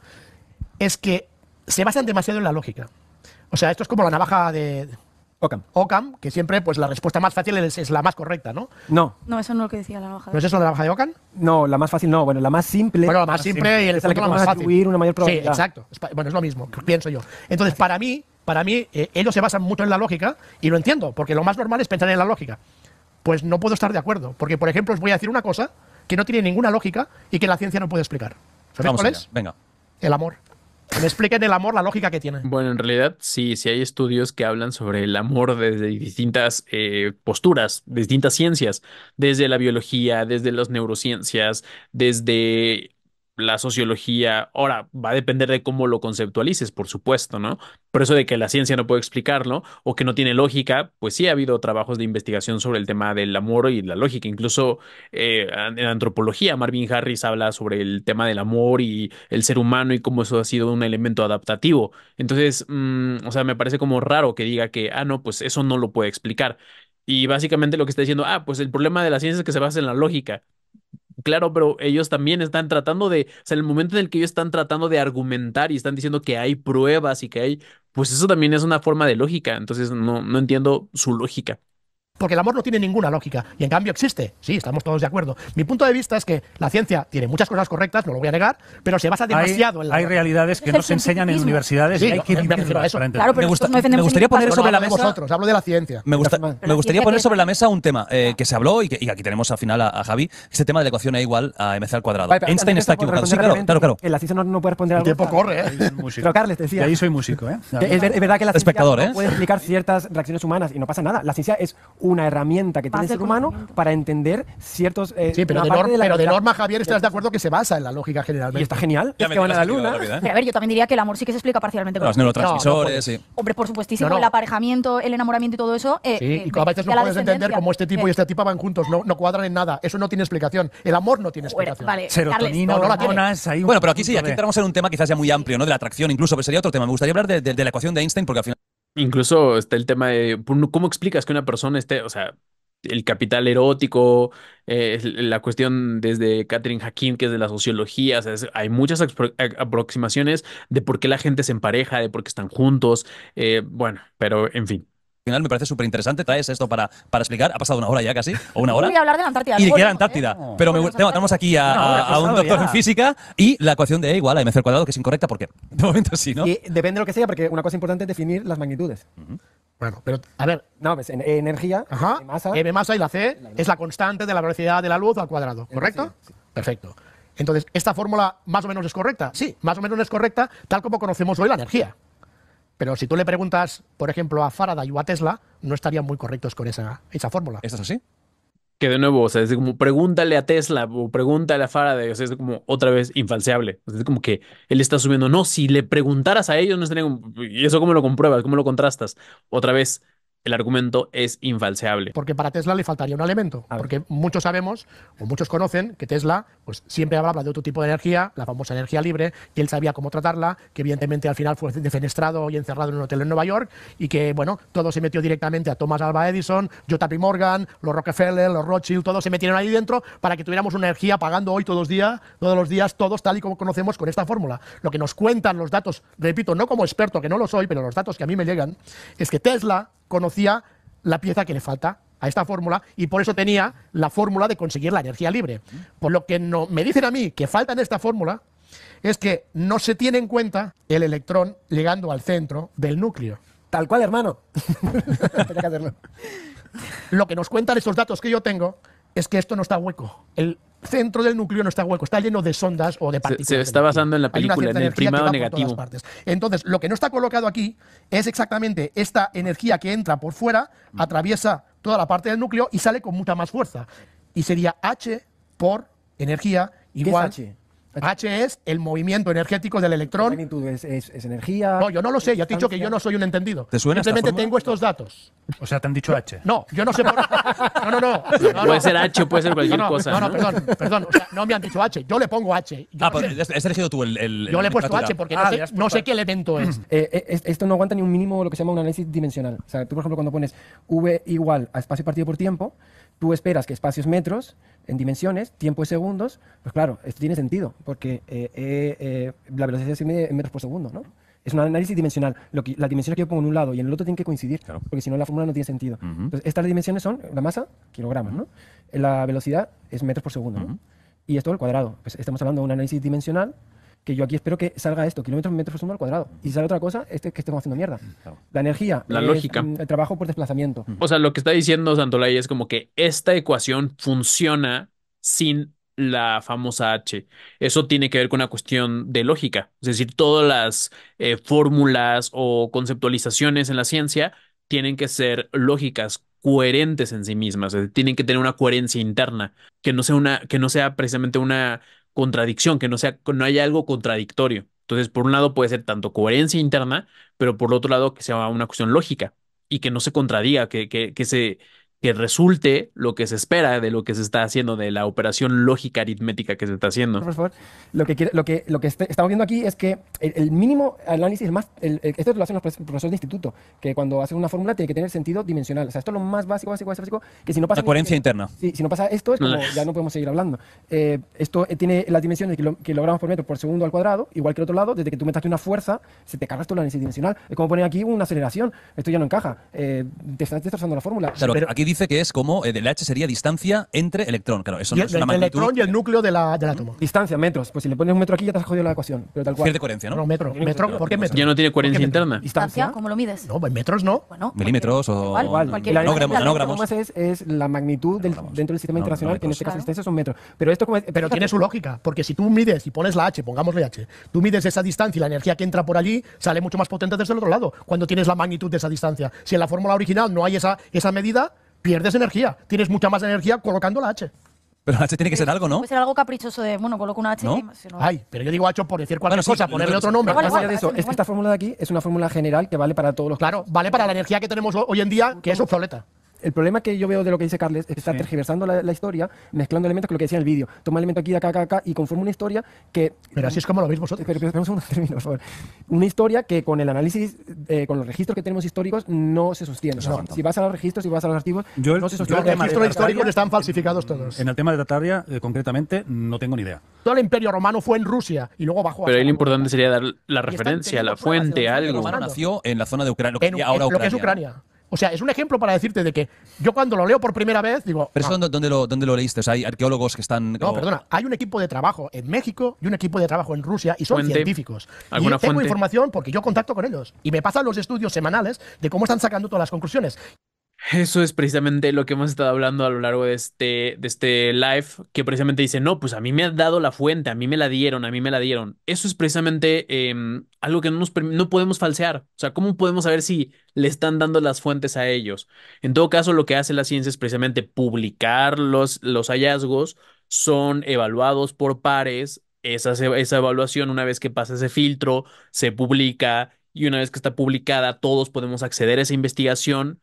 Es que se basan demasiado en la lógica. O sea, esto es como la navaja de Occam, que siempre pues la respuesta más fácil es la más correcta, ¿no? No, No, eso no es lo que decía la navaja. ¿No es eso la navaja de Occam? no, la más fácil no. Bueno, la más simple. Bueno, la más simple y el es a la que efecto la más podemos fácil. atribuir una mayor Sí, probabilidad. exacto. Bueno, es lo mismo, pienso yo. Entonces, para mí ellos se basan mucho en la lógica y lo entiendo, porque lo más normal es pensar en la lógica. Pues no puedo estar de acuerdo, porque, por ejemplo, os voy a decir una cosa que no tiene ninguna lógica y que la ciencia no puede explicar. ¿Sabéis Vamos cuál allá, es? venga. El amor. Que me expliquen el amor, la lógica que tiene. Bueno, en realidad sí hay estudios que hablan sobre el amor desde distintas posturas, distintas ciencias, desde la biología, desde las neurociencias, desde la sociología. Ahora, va a depender de cómo lo conceptualices, por supuesto, ¿no? Por eso de que la ciencia no puede explicarlo o que no tiene lógica, pues sí ha habido trabajos de investigación sobre el tema del amor y la lógica. Incluso en antropología, Marvin Harris habla sobre el tema del amor y el ser humano y cómo eso ha sido un elemento adaptativo. Entonces, o sea, me parece como raro que diga que, no, pues eso no lo puede explicar. Y básicamente lo que está diciendo, pues el problema de la ciencia es que se basa en la lógica. Claro, pero ellos también están tratando de, o sea, en el momento en el que ellos están tratando de argumentar y están diciendo que hay pruebas y que hay, pues eso también es una forma de lógica. Entonces no entiendo su lógica. Porque el amor no tiene ninguna lógica y en cambio existe. Sí, estamos todos de acuerdo. Mi punto de vista es que la ciencia tiene muchas cosas correctas, no lo voy a negar, pero se basa demasiado en la Hay lógica. realidades que no se enseñan en universidades Sí, y hay que me refiero a vivirlas eso. para entender. Claro, pero Me gusta- nosotros no defendemos me gustaría ningún poner paso. sobre la hablo de mesa- vosotros, hablo de la ciencia. Me gustaría poner sobre la mesa un tema que se habló y que aquí tenemos al final a Javi, ese tema de la ecuación E igual a mc al cuadrado. Vale, pero Einstein antes está de eso, equivocado. Sí, responder claro, rápidamente, claro. Que la ciencia no puede responder El algo. tiempo corre, ¿eh? Ahí soy músico. Pero Carles, te Y decía. ahí soy músico, ¿eh? Es verdad que la ciencia Espectador, ¿eh? no puede explicar ciertas reacciones humanas y no pasa nada. La ciencia es una herramienta que tiene el Base ser de humano conocimiento. para entender ciertos. Sí, pero una de, parte de la pero de realidad. norma, Javier, estás de acuerdo que se basa en la lógica generalmente. Y está genial. Ya Es me que van a la tienes luna. rápido, ¿eh? Pero a ver, yo también diría que el amor sí que se explica parcialmente con Los la ciencia. neurotransmisores, No, sí. Hombre, por supuestísimo, No, no. el aparejamiento, el enamoramiento y todo eso. Sí, y a veces no ya la puedes entender descendencia. cómo este tipo y esta tipa van juntos, no cuadran en nada. Eso no tiene explicación. El amor no tiene Bueno, explicación. vale, Serotonina, No la tiene. hormonas, hay un Bueno, pero aquí sí, punto aquí de- entramos en un tema quizás ya muy amplio, ¿no? De la atracción incluso, pero sería otro tema. Me gustaría hablar de la ecuación de Einstein porque al final Incluso está el tema de cómo explicas que una persona esté, o sea, el capital erótico, la cuestión desde Catherine Hakim, que es de la sociología, o sea, hay muchas aproximaciones de por qué la gente se empareja, de por qué están juntos, bueno, pero en fin. me parece súper interesante. Traes esto para explicar. Ha pasado una hora ya casi, o una hora. Voy a hablar de la Antártida. Y de que era Volvemos, Antártida. ¿eh? Pero Volvemos a tenemos aquí Una hora, a un pasado doctor ya. en física y la ecuación de E igual a mc al cuadrado, que es incorrecta. ¿Por qué? De momento sí, ¿no? Y depende de lo que sea, porque una cosa importante es definir las magnitudes. Bueno, pero a ver, No, pues energía, ajá, masa. M masa y la C es la constante de la velocidad de la luz al cuadrado, ¿correcto? Perfecto. Entonces, ¿esta fórmula más o menos es correcta? Sí, más o menos es correcta tal como conocemos hoy la energía. Pero si tú le preguntas, por ejemplo, a Faraday o a Tesla, no estarían muy correctos con esa fórmula. ¿Esto es así? Que de nuevo, o sea, es como pregúntale a Tesla o pregúntale a Faraday, o sea, es como otra vez infalseable. O sea, es como que él está subiendo. No, si le preguntaras a ellos, no estarían. ¿Y eso cómo lo compruebas? ¿Cómo lo contrastas? Otra vez, el argumento es infalseable. Porque para Tesla le faltaría un elemento. A ver. Porque muchos sabemos, o muchos conocen, que Tesla pues, siempre habla de otro tipo de energía, la famosa energía libre, que él sabía cómo tratarla, que evidentemente al final fue defenestrado y encerrado en un hotel en Nueva York, y que, bueno, todo se metió directamente a Thomas Alva Edison, JP Morgan, los Rockefeller, los Rothschild, todos se metieron ahí dentro para que tuviéramos una energía pagando hoy todos los días, todos tal y como conocemos con esta fórmula. Lo que nos cuentan los datos, repito, no como experto, que no lo soy, pero los datos que a mí me llegan, es que Tesla conocía la pieza que le falta a esta fórmula y por eso tenía la fórmula de conseguir la energía libre. Por lo que no, me dicen a mí que falta en esta fórmula es que no se tiene en cuenta el electrón llegando al centro del núcleo. Tal cual, hermano. Tenía que hacerlo. Lo que nos cuentan estos datos que yo tengo es que esto no está hueco. centro del núcleo no está hueco, está lleno de sondas o de partículas. Se de está energía. basando en la Hay una película, cierta en el energía que primado va por todas negativo. partes. Entonces, lo que no está colocado aquí es exactamente esta energía que entra por fuera, atraviesa toda la parte del núcleo y sale con mucha más fuerza. Y sería H por energía igual. ¿Qué es H? H es el movimiento energético del ¿Qué electrón. magnitud es energía? No, yo no lo sé, ya te he dicho que yo no soy un entendido. ¿Te suena esta Simplemente fórmula? tengo estos datos. O sea, te han dicho H. No, yo no sé por... No. Puede ser H, puede ser cualquier No, cosa. ¿no? perdón. O sea, no me han dicho H. Yo le pongo H. Yo, no sé. Pues has elegido tú el Yo le he puesto nomenclatura. H porque Ah, no sé qué elemento es. Esto no aguanta ni un mínimo lo que se llama un análisis dimensional. O sea, tú, por ejemplo, cuando pones V igual a espacio partido por tiempo, tú esperas que espacio es metros en dimensiones, tiempo es segundos. Pues claro, esto tiene sentido, porque la velocidad se mide en metros por segundo, ¿no? Es un análisis dimensional. Las dimensiones que yo pongo en un lado y en el otro tienen que coincidir, Claro. porque si no la fórmula no tiene sentido. Entonces, estas dimensiones son la masa, kilogramos, ¿no? La velocidad es metros por segundo, ¿no? Y esto al cuadrado. Pues estamos hablando de un análisis dimensional que yo aquí espero que salga esto, kilómetros metros por segundo al cuadrado. Y si sale otra cosa, que estemos haciendo mierda. La energía, La es, lógica. el trabajo por desplazamiento. O sea, lo que está diciendo Santolaya es como que esta ecuación funciona sin la famosa H. Eso tiene que ver con una cuestión de lógica. Es decir, todas las fórmulas o conceptualizaciones en la ciencia tienen que ser lógicas, coherentes en sí mismas. Es decir, tienen que tener una coherencia interna, que no sea precisamente una contradicción, que no haya algo contradictorio. Entonces, por un lado puede ser tanto coherencia interna, pero por otro lado que sea una cuestión lógica y que no se contradiga, que resulte lo que se espera de lo que se está haciendo, de la operación lógica aritmética que se está haciendo. Por favor, estamos viendo aquí es que el mínimo análisis, esto lo hacen los profesores de instituto, que cuando hacen una fórmula tiene que tener sentido dimensional. O sea, esto es lo más básico, que si no pasa... La coherencia interna. Sí, si no pasa esto, es como ya no podemos seguir hablando. Esto tiene las dimensiones de kilogramos por metro por segundo al cuadrado, igual que el otro lado, desde que tú metaste una fuerza, se te carga esto el análisis dimensional. Es como poner aquí una aceleración. Esto ya no encaja. Te estás destrozando la fórmula. Claro, Pero- aquí dice que es como el H sería distancia entre electrón. Claro, eso Y no el, es una el magnitud. electrón y el núcleo del átomo. Distancia, metros. Pues si le pones un metro aquí ya te has jodido la ecuación. Pero tal cual. Pierde coherencia, ¿no? No, metro. ¿Por qué metro? Ya no tiene coherencia ¿Por qué metro? interna. Distancia, ¿cómo lo mides? No, pues metros no. Bueno, Milímetros o igual, Igual, cualquier- no gramos, cualquier- no gramos. Más es la magnitud dentro del sistema No, internacional, que en este caso Claro. son metros. Pero esto como Pero tiene su lógica, porque si tú mides y pones la H, pongámosle H, tú mides esa distancia y la energía que entra por allí sale mucho más potente desde el otro lado, cuando tienes la magnitud de esa distancia. Si en la fórmula original no hay esa medida, pierdes energía. Tienes mucha más energía colocando la H. Pero H tiene que ser algo, ¿no? Puede ser algo caprichoso de, bueno, coloco una H. ¿No? si no- Ay, pero yo digo H por decir cualquier Bueno, sí, cosa, lo ponerle que- otro nombre. Igual, Más igual, allá de eso, parece es que igual. esta fórmula de aquí es una fórmula general que vale para todos los Claro, vale para la energía que tenemos hoy en día, que es obsoleta. El problema que yo veo de lo que dice Carles es que está tergiversando la historia, mezclando elementos con lo que decía en el vídeo. Toma elemento aquí, acá, y conforma una historia que... Pero así es como lo veis vosotros. Pero espera un segundo, termino, por favor. Una historia que con el análisis, con los registros que tenemos históricos, no se sostiene. Si vas a los registros, si vas a los archivos, Yo- no se yo sostiene. el Los tema de registros Tartaria- históricos están falsificados todos. En el tema de Tartaria, concretamente, no tengo ni idea. Todo el imperio romano fue en Rusia y luego bajó Pero ahí hasta lo la importante sería dar la están referencia, la teniendo pruebas de fuente, dónde El algo. romano nació en la zona de Ucrania, lo que en, sería ahora en lo que es Ucrania. Ucrania. O sea, es un ejemplo para decirte de que yo cuando lo leo por primera vez digo, Pero eso, no, ¿dónde lo leíste? O sea, hay arqueólogos que están... no, perdona, hay un equipo de trabajo en México y un equipo de trabajo en Rusia y son Fuente. científicos. Y ¿Alguna tengo fuente? información porque yo contacto con ellos y me pasan los estudios semanales de cómo están sacando todas las conclusiones. Eso es precisamente lo que hemos estado hablando a lo largo de este live, que precisamente dice, no, pues a mí me han dado la fuente, a mí me la dieron, a mí me la dieron. Eso es precisamente algo que no podemos falsear. O sea, ¿cómo podemos saber si le están dando las fuentes a ellos? En todo caso, lo que hace la ciencia es precisamente publicar los hallazgos, son evaluados por pares, esa evaluación, una vez que pasa ese filtro, se publica y una vez que está publicada, todos podemos acceder a esa investigación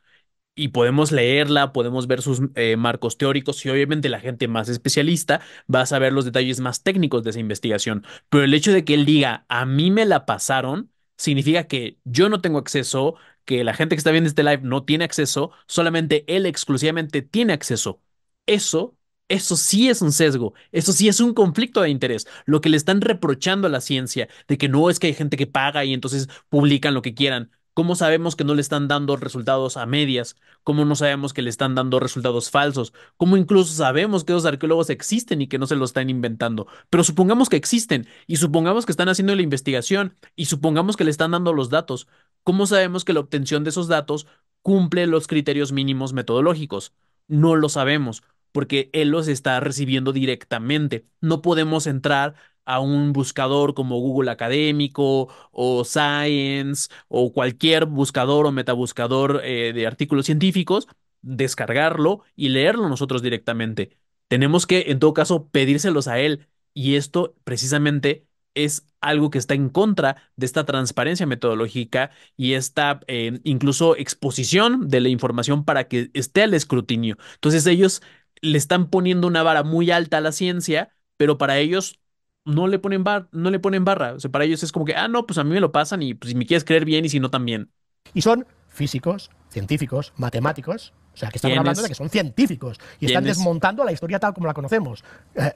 y podemos leerla, podemos ver sus marcos teóricos y obviamente la gente más especialista va a saber los detalles más técnicos de esa investigación. Pero el hecho de que él diga, a mí me la pasaron, significa que yo no tengo acceso, que la gente que está viendo este live no tiene acceso, solamente él exclusivamente tiene acceso. Eso, eso sí es un sesgo, eso sí es un conflicto de interés. Lo que le están reprochando a la ciencia, de que no es que hay gente que paga y entonces publican lo que quieran. ¿Cómo sabemos que no le están dando resultados a medias? ¿Cómo no sabemos que le están dando resultados falsos? ¿Cómo incluso sabemos que los arqueólogos existen y que no se lo están inventando? Pero supongamos que existen y supongamos que están haciendo la investigación y supongamos que le están dando los datos. ¿Cómo sabemos que la obtención de esos datos cumple los criterios mínimos metodológicos? No lo sabemos. porque él los está recibiendo directamente. No podemos entrar a un buscador como Google Académico o Science o cualquier buscador o metabuscador de artículos científicos, descargarlo y leerlo nosotros directamente. Tenemos que, en todo caso, pedírselos a él. Y esto precisamente es algo que está en contra de esta transparencia metodológica y esta incluso exposición de la información para que esté al escrutinio. Entonces ellos le están poniendo una vara muy alta a la ciencia, pero para ellos no le ponen barra. O sea, para ellos es como que, ah, no, pues a mí me lo pasan y pues, si me quieres creer bien y si no también. Y son físicos, científicos, matemáticos. O sea, que estamos ¿Quiénes? hablando de que son científicos y están ¿Quiénes? desmontando la historia tal como la conocemos.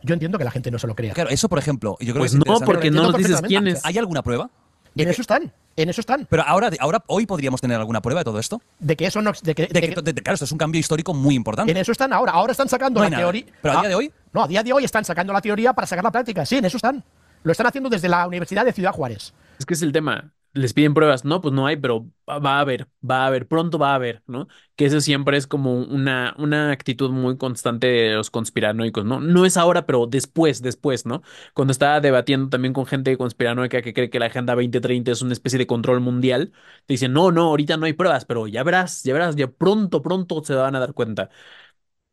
Yo entiendo que la gente no se lo crea. Claro, eso, por ejemplo, yo creo Pues que es no, interesante. porque Lo no nos entiendo dices quién perfectamente. es. ¿Hay alguna prueba? En eso están, en eso están. Pero ahora, hoy podríamos tener alguna prueba de todo esto. De que eso no. Claro, esto es un cambio histórico muy importante. En eso están ahora. Ahora están sacando No hay la nada. teoría. Pero a día de hoy. No, a día de hoy están sacando la teoría para sacar la práctica. Sí, en eso están. Lo están haciendo desde la Universidad de Ciudad Juárez. Es que es el tema. Les piden pruebas, no, pues no hay, pero va a haber, pronto va a haber, ¿no? Que eso siempre es como una actitud muy constante de los conspiranoicos, ¿no? No es ahora, pero después, ¿no? Cuando estaba debatiendo también con gente conspiranoica que cree que la Agenda 2030 es una especie de control mundial, te dicen, no, no, ahorita no hay pruebas, pero ya verás, ya pronto se van a dar cuenta.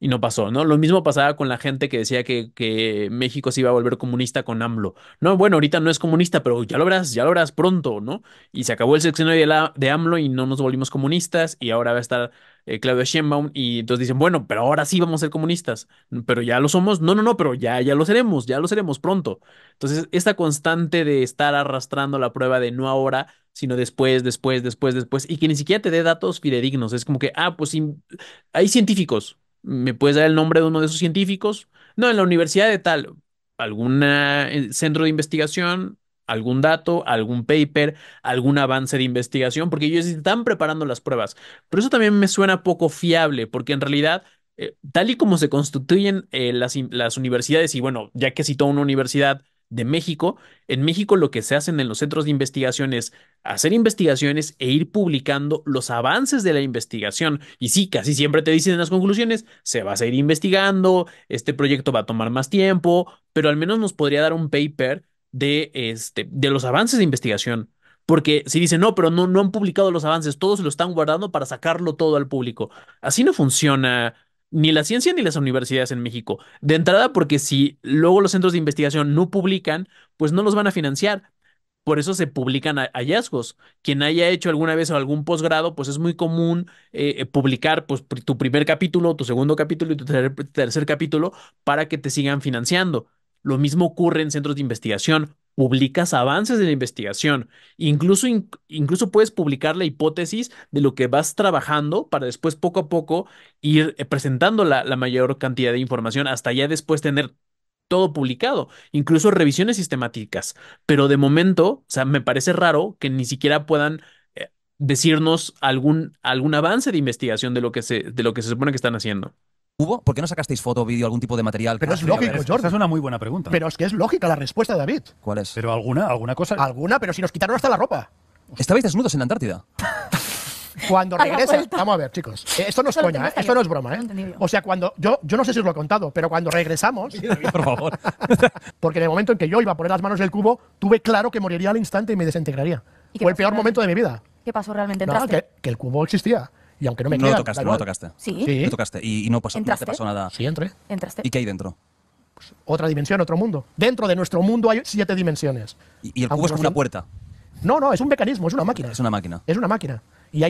Y no pasó, ¿no? Lo mismo pasaba con la gente que decía que México se iba a volver comunista con AMLO. No, bueno, ahorita no es comunista, pero ya lo verás pronto, ¿no? Y se acabó el sexenio de AMLO y no nos volvimos comunistas y ahora va a estar Claudio Sheinbaum y entonces dicen, bueno, pero ahora sí vamos a ser comunistas. Pero ya lo somos. No, no, no, pero ya lo seremos pronto. Entonces, esta constante de estar arrastrando la prueba de no ahora, sino después, y que ni siquiera te dé datos fidedignos. Es como que, ah, pues sí, hay científicos. ¿Me puedes dar el nombre de uno de esos científicos? No, en la universidad de tal, algún centro de investigación, algún dato, algún paper, algún avance de investigación, porque ellos están preparando las pruebas. Pero eso también me suena poco fiable, porque en realidad, tal y como se constituyen las universidades, y bueno, ya que citó una universidad de México, en México lo que se hacen en los centros de investigación es hacer investigaciones e ir publicando los avances de la investigación. Y sí, casi siempre te dicen en las conclusiones, se va a seguir investigando, este proyecto va a tomar más tiempo, pero al menos nos podría dar un paper de los avances de investigación. Porque si dicen, no, pero no han publicado los avances, todos se lo están guardando para sacarlo todo al público. Así no funciona ni la ciencia ni las universidades en México. De entrada, porque si luego los centros de investigación no publican, pues no los van a financiar. Por eso se publican hallazgos. Quien haya hecho alguna vez algún posgrado, pues es muy común publicar pues, tu primer capítulo, tu segundo capítulo y tu tercer capítulo para que te sigan financiando. Lo mismo ocurre en centros de investigación. Publicas avances de la investigación. Incluso puedes publicar la hipótesis de lo que vas trabajando para después poco a poco ir presentando la mayor cantidad de información hasta ya después tener todo publicado, incluso revisiones sistemáticas. Pero de momento, o sea, me parece raro que ni siquiera puedan decirnos algún avance de investigación de lo que se supone que están haciendo. ¿Hubo? ¿Por qué no sacasteis foto, vídeo, algún tipo de material? Pero es A lógico, ver, Jordi. esa es una muy buena pregunta. Pero es que es lógica la respuesta, David. ¿Cuál es? Pero alguna cosa. Alguna, pero si nos quitaron hasta la ropa. ¿Estabais desnudos en la Antártida? Cuando A la regresa, vuelta. vamos a ver, chicos, esto no es Eso lo coña, tengo hasta esto yo. no es broma, No lo he entendido yo. O sea, cuando yo no sé si os lo he contado, pero cuando regresamos, Por favor. porque en el momento en que yo iba a poner las manos en el cubo, tuve claro que moriría al instante y me desintegraría. ¿Y qué Fue el pasó peor realmente? momento de mi vida. ¿Qué pasó realmente? Nada, ¿Entraste? que el cubo existía. Y aunque no me No lo crean, tocaste, da no lo igual. tocaste. Sí. Sí. No tocaste. Y no, no te ¿Entraste? pasó nada. Sí, entré. ¿Entraste? ¿Y qué hay dentro? Otra dimensión, otro mundo. Dentro de nuestro mundo hay 7 dimensiones. Y el cubo Aunque es no como una son- puerta. No, es un mecanismo, es una máquina. Es una máquina. Es una máquina. Y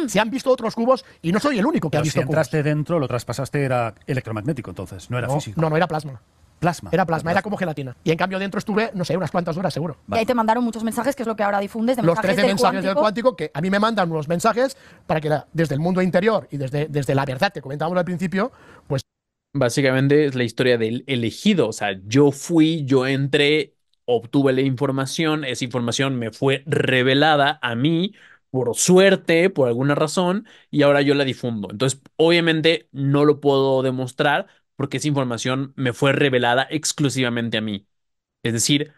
se han visto otros cubos y no soy el único que ha Pero visto si entraste dentro, lo traspasaste, era electromagnético entonces, no era cubos. físico. No, era plasma. Plasma. Era plasma, era como gelatina. Y en cambio dentro estuve, no sé, unas cuantas horas seguro. Y ahí te mandaron muchos mensajes, que es lo que ahora difundes, de Los mensajes 13 del mensajes del cuántico. cuántico, que a mí me mandan unos mensajes para que desde el mundo interior y desde la verdad que comentábamos al principio, pues Básicamente es la historia del elegido. O sea, yo entré, obtuve la información, esa información me fue revelada a mí por suerte, por alguna razón, y ahora yo la difundo. Entonces, obviamente no lo puedo demostrar porque esa información me fue revelada exclusivamente a mí. Es decir,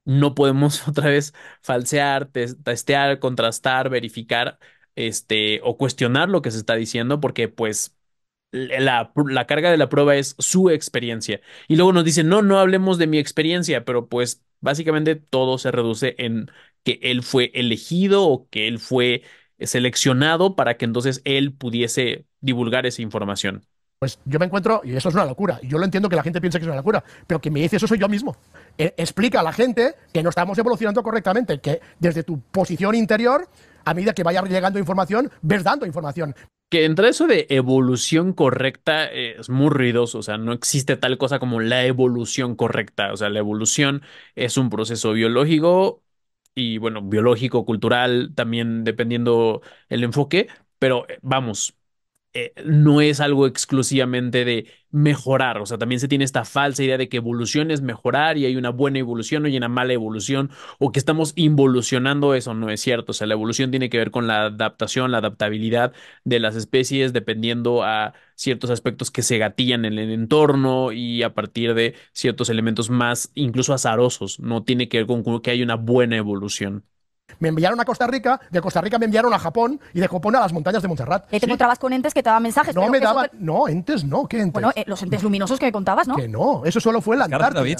no podemos otra vez falsear, testear, contrastar, verificar, o cuestionar lo que se está diciendo porque, pues, la carga de la prueba es su experiencia. Y luego nos dicen, no, no hablemos de mi experiencia, pero pues básicamente todo se reduce en que él fue elegido o que él fue seleccionado para que entonces él pudiese divulgar esa información. Pues yo me encuentro, y eso es una locura, y yo lo entiendo que la gente piense que es una locura, pero quien me dice eso soy yo mismo. Explica a la gente que no estamos evolucionando correctamente, que desde tu posición interior, a medida que vaya llegando información, ves dando información. Que entre eso de evolución correcta es muy ruidoso, o sea, no existe tal cosa como la evolución correcta, o sea, la evolución es un proceso biológico y bueno, biológico, cultural, también dependiendo el enfoque, pero vamos, no es algo exclusivamente de mejorar, o sea, también se tiene esta falsa idea de que evolución es mejorar y hay una buena evolución o hay una mala evolución o que estamos involucionando, eso no es cierto, o sea, la evolución tiene que ver con la adaptación, la adaptabilidad de las especies dependiendo a ciertos aspectos que se gatillan en el entorno y a partir de ciertos elementos más incluso azarosos, no tiene que ver con que hay una buena evolución. Me enviaron a Costa Rica, de Costa Rica me enviaron a Japón y de Japón a las montañas de Montserrat. Y te encontrabas con entes que te daban mensajes. No pero me que eso daban, no, entes no, ¿qué entes? Bueno, los entes luminosos que me contabas, ¿no? Que no, eso solo fue en la Carlos Antártida. David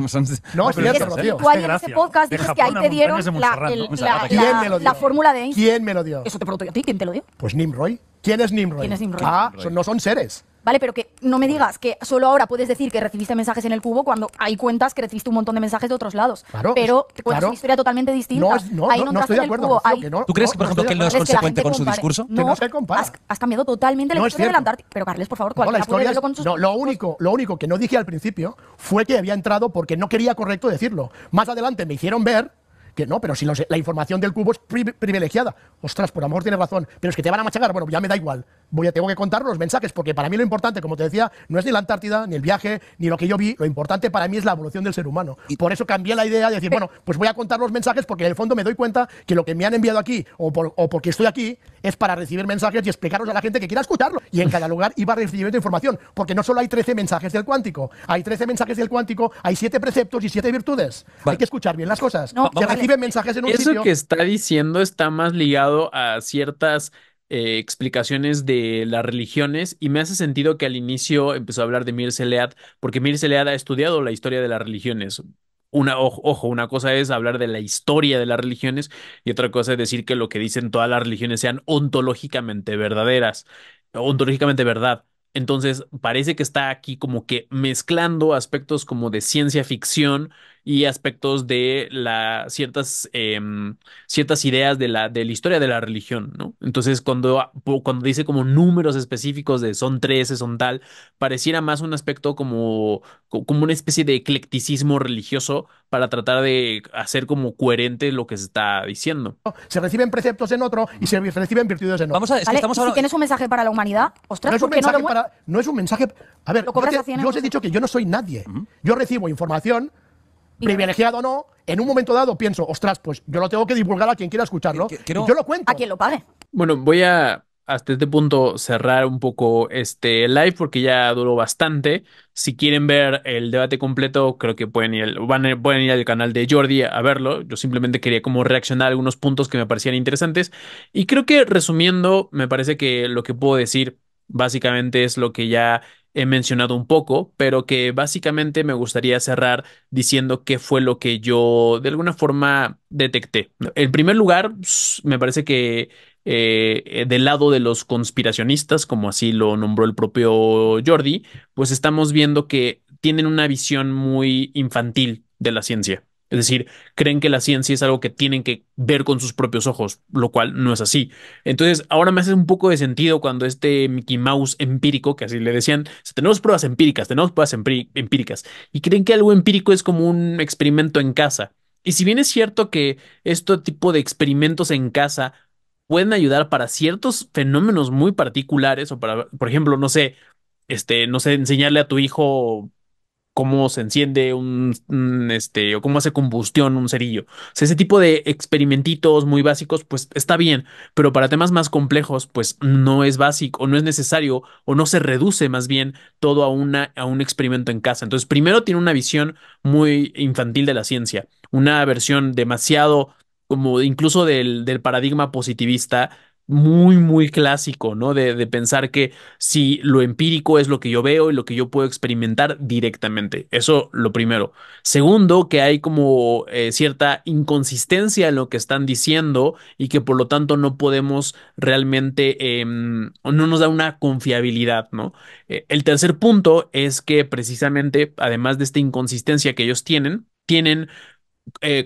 son No, es pero cierto, eso, Rocío. Tú ayer en ese Gracia. podcast De dices que Japón ahí a te dieron montañas de Montserrat, ¿no? ¿Quién me lo dio? la fórmula de Einstein. ¿Quién me lo dio? Eso te pregunto yo a ti, ¿quién te lo dio? Pues Nimroy. ¿Quién es Nimroy? ¿Quién es Nimroy? Ah, no son seres. Vale, pero que no me digas que solo ahora puedes decir que recibiste mensajes en el cubo cuando hay cuentas que recibiste un montón de mensajes de otros lados. Claro, pero te cuentas claro. una historia totalmente distinta. Ahí No entraste estoy de en el acuerdo, cubo, Rocío, ahí- que no. ¿Tú crees, por ejemplo, que él no es Carles, que la consecuente gente con su compare. discurso? Que no se compara. Has cambiado totalmente la No es historia de la cierto. Antártida. Pero Carles, por favor, No, la cualquiera puede historia verlo es, con sus no, lo único que no dije al principio fue que había entrado porque no quería correcto decirlo. Más adelante me hicieron ver que no, pero si la información del cubo es privilegiada. Ostras, por amor tienes razón, pero es que te van a machacar. Bueno, ya me da igual. Tengo que contar los mensajes, porque para mí lo importante, como te decía, no es ni la Antártida, ni el viaje, ni lo que yo vi. Lo importante para mí es la evolución del ser humano. Por eso cambié la idea de decir, bueno, pues voy a contar los mensajes, porque en el fondo me doy cuenta que lo que me han enviado aquí, o porque estoy aquí, es para recibir mensajes y explicarlos a la gente que quiera escucharlo. Y en cada lugar iba recibiendo información, porque no solo hay 13 mensajes del cuántico, hay 13 mensajes del cuántico, hay 7 preceptos y 7 virtudes. Vale. Hay que escuchar bien las cosas. No, Se vale. reciben mensajes en un Eso sitio. que está diciendo está más ligado a ciertas explicaciones de las religiones y me hace sentido que al inicio empezó a hablar de Mircea Eliade porque Mircea Eliade ha estudiado la historia de las religiones. Ojo, una cosa es hablar de la historia de las religiones y otra cosa es decir que lo que dicen todas las religiones sean ontológicamente verdaderas, ontológicamente verdad. Entonces, parece que está aquí como que mezclando aspectos como de ciencia ficción y aspectos de ciertas ideas de la historia de la religión, ¿no? Entonces, cuando dice como números específicos de son 13, son tal, pareciera más un aspecto como una especie de eclecticismo religioso para tratar de hacer como coherente lo que se está diciendo. Se reciben preceptos en otro y se reciben virtudes en otro. Vamos a ver, es que Vale, estamos y si hablando. tienes un mensaje para la humanidad, ostras, No es un ¿por qué no lo mensaje no es un mensaje. A ver, Lo cobras a 100 yo os he euros. dicho que yo no soy nadie. Yo recibo información, privilegiado o no, en un momento dado pienso, ostras, pues yo lo tengo que divulgar a quien quiera escucharlo. Quiero- Y yo lo cuento. a quien lo pague? Bueno, voy a hasta este punto cerrar un poco este live porque ya duró bastante. Si quieren ver el debate completo, creo que pueden ir al canal de Jordi a verlo. Yo simplemente quería como reaccionar a algunos puntos que me parecían interesantes. Y creo que resumiendo, me parece que lo que puedo decir básicamente es lo que ya he mencionado un poco, pero que básicamente me gustaría cerrar diciendo qué fue lo que yo de alguna forma detecté. En primer lugar, me parece que del lado de los conspiracionistas, como así lo nombró el propio Jordi, pues estamos viendo que tienen una visión muy infantil de la ciencia. Es decir, creen que la ciencia es algo que tienen que ver con sus propios ojos, lo cual no es así. Entonces, ahora me hace un poco de sentido cuando este Mickey Mouse empírico, que así le decían, tenemos pruebas empíricas, empíricas, y creen que algo empírico es como un experimento en casa. Y si bien es cierto que este tipo de experimentos en casa pueden ayudar para ciertos fenómenos muy particulares, o para, por ejemplo, no sé, enseñarle a tu hijo cómo se enciende o cómo hace combustión un cerillo. O sea, ese tipo de experimentitos muy básicos, pues está bien, pero para temas más complejos, pues no es básico o no es necesario o no se reduce más bien todo a un experimento en casa. Entonces, primero tiene una visión muy infantil de la ciencia, una versión demasiado como incluso del paradigma positivista muy, muy clásico, ¿no? De pensar que si lo empírico es lo que yo veo y lo que yo puedo experimentar directamente. Eso lo primero. Segundo, que hay como cierta inconsistencia en lo que están diciendo y que por lo tanto no podemos realmente, o no nos da una confiabilidad, ¿no? El tercer punto es que precisamente, además de esta inconsistencia que ellos tienen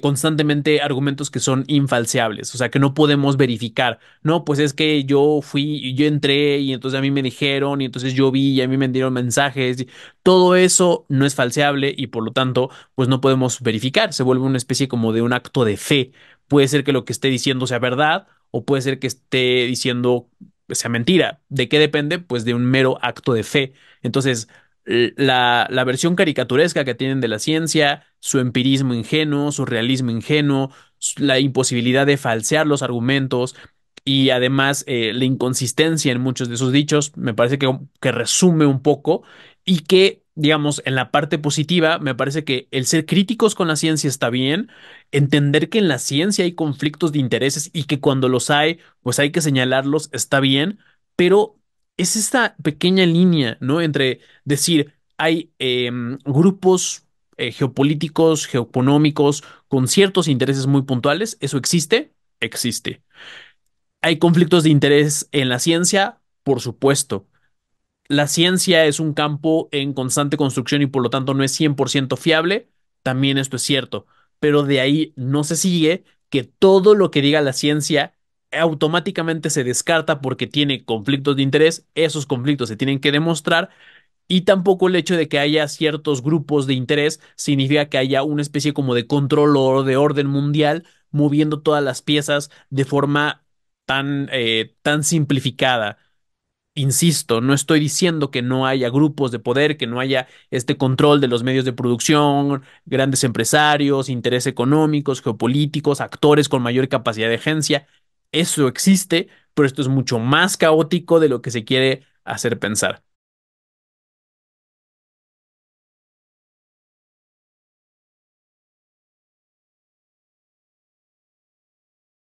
constantemente argumentos que son infalseables, o sea, que no podemos verificar. No, pues es que yo fui, yo entré y entonces a mí me dijeron y entonces yo vi y a mí me dieron mensajes. Todo eso no es falseable y por lo tanto, pues no podemos verificar. Se vuelve una especie como de un acto de fe. Puede ser que lo que esté diciendo sea verdad o puede ser que esté diciendo sea mentira. ¿De qué depende? Pues de un mero acto de fe. Entonces, la versión caricaturesca que tienen de la ciencia, su empirismo ingenuo, su realismo ingenuo, la imposibilidad de falsear los argumentos y además la inconsistencia en muchos de sus dichos, me parece que resume un poco y que, digamos, en la parte positiva, me parece que el ser críticos con la ciencia está bien, entender que en la ciencia hay conflictos de intereses y que cuando los hay, pues hay que señalarlos, está bien, pero es esta pequeña línea, ¿no? Entre decir, hay grupos geopolíticos, geoeconómicos, con ciertos intereses muy puntuales, ¿eso existe? Existe. ¿Hay conflictos de interés en la ciencia? Por supuesto. La ciencia es un campo en constante construcción y por lo tanto no es 100% fiable. También esto es cierto. Pero de ahí no se sigue que todo lo que diga la ciencia automáticamente se descarta porque tiene conflictos de interés. Esos conflictos se tienen que demostrar y tampoco el hecho de que haya ciertos grupos de interés significa que haya una especie como de control o de orden mundial moviendo todas las piezas de forma tan simplificada. Insisto, no estoy diciendo que no haya grupos de poder, que no haya este control de los medios de producción, grandes empresarios, intereses económicos, geopolíticos, actores con mayor capacidad de agencia. Eso existe, pero esto es mucho más caótico de lo que se quiere hacer pensar.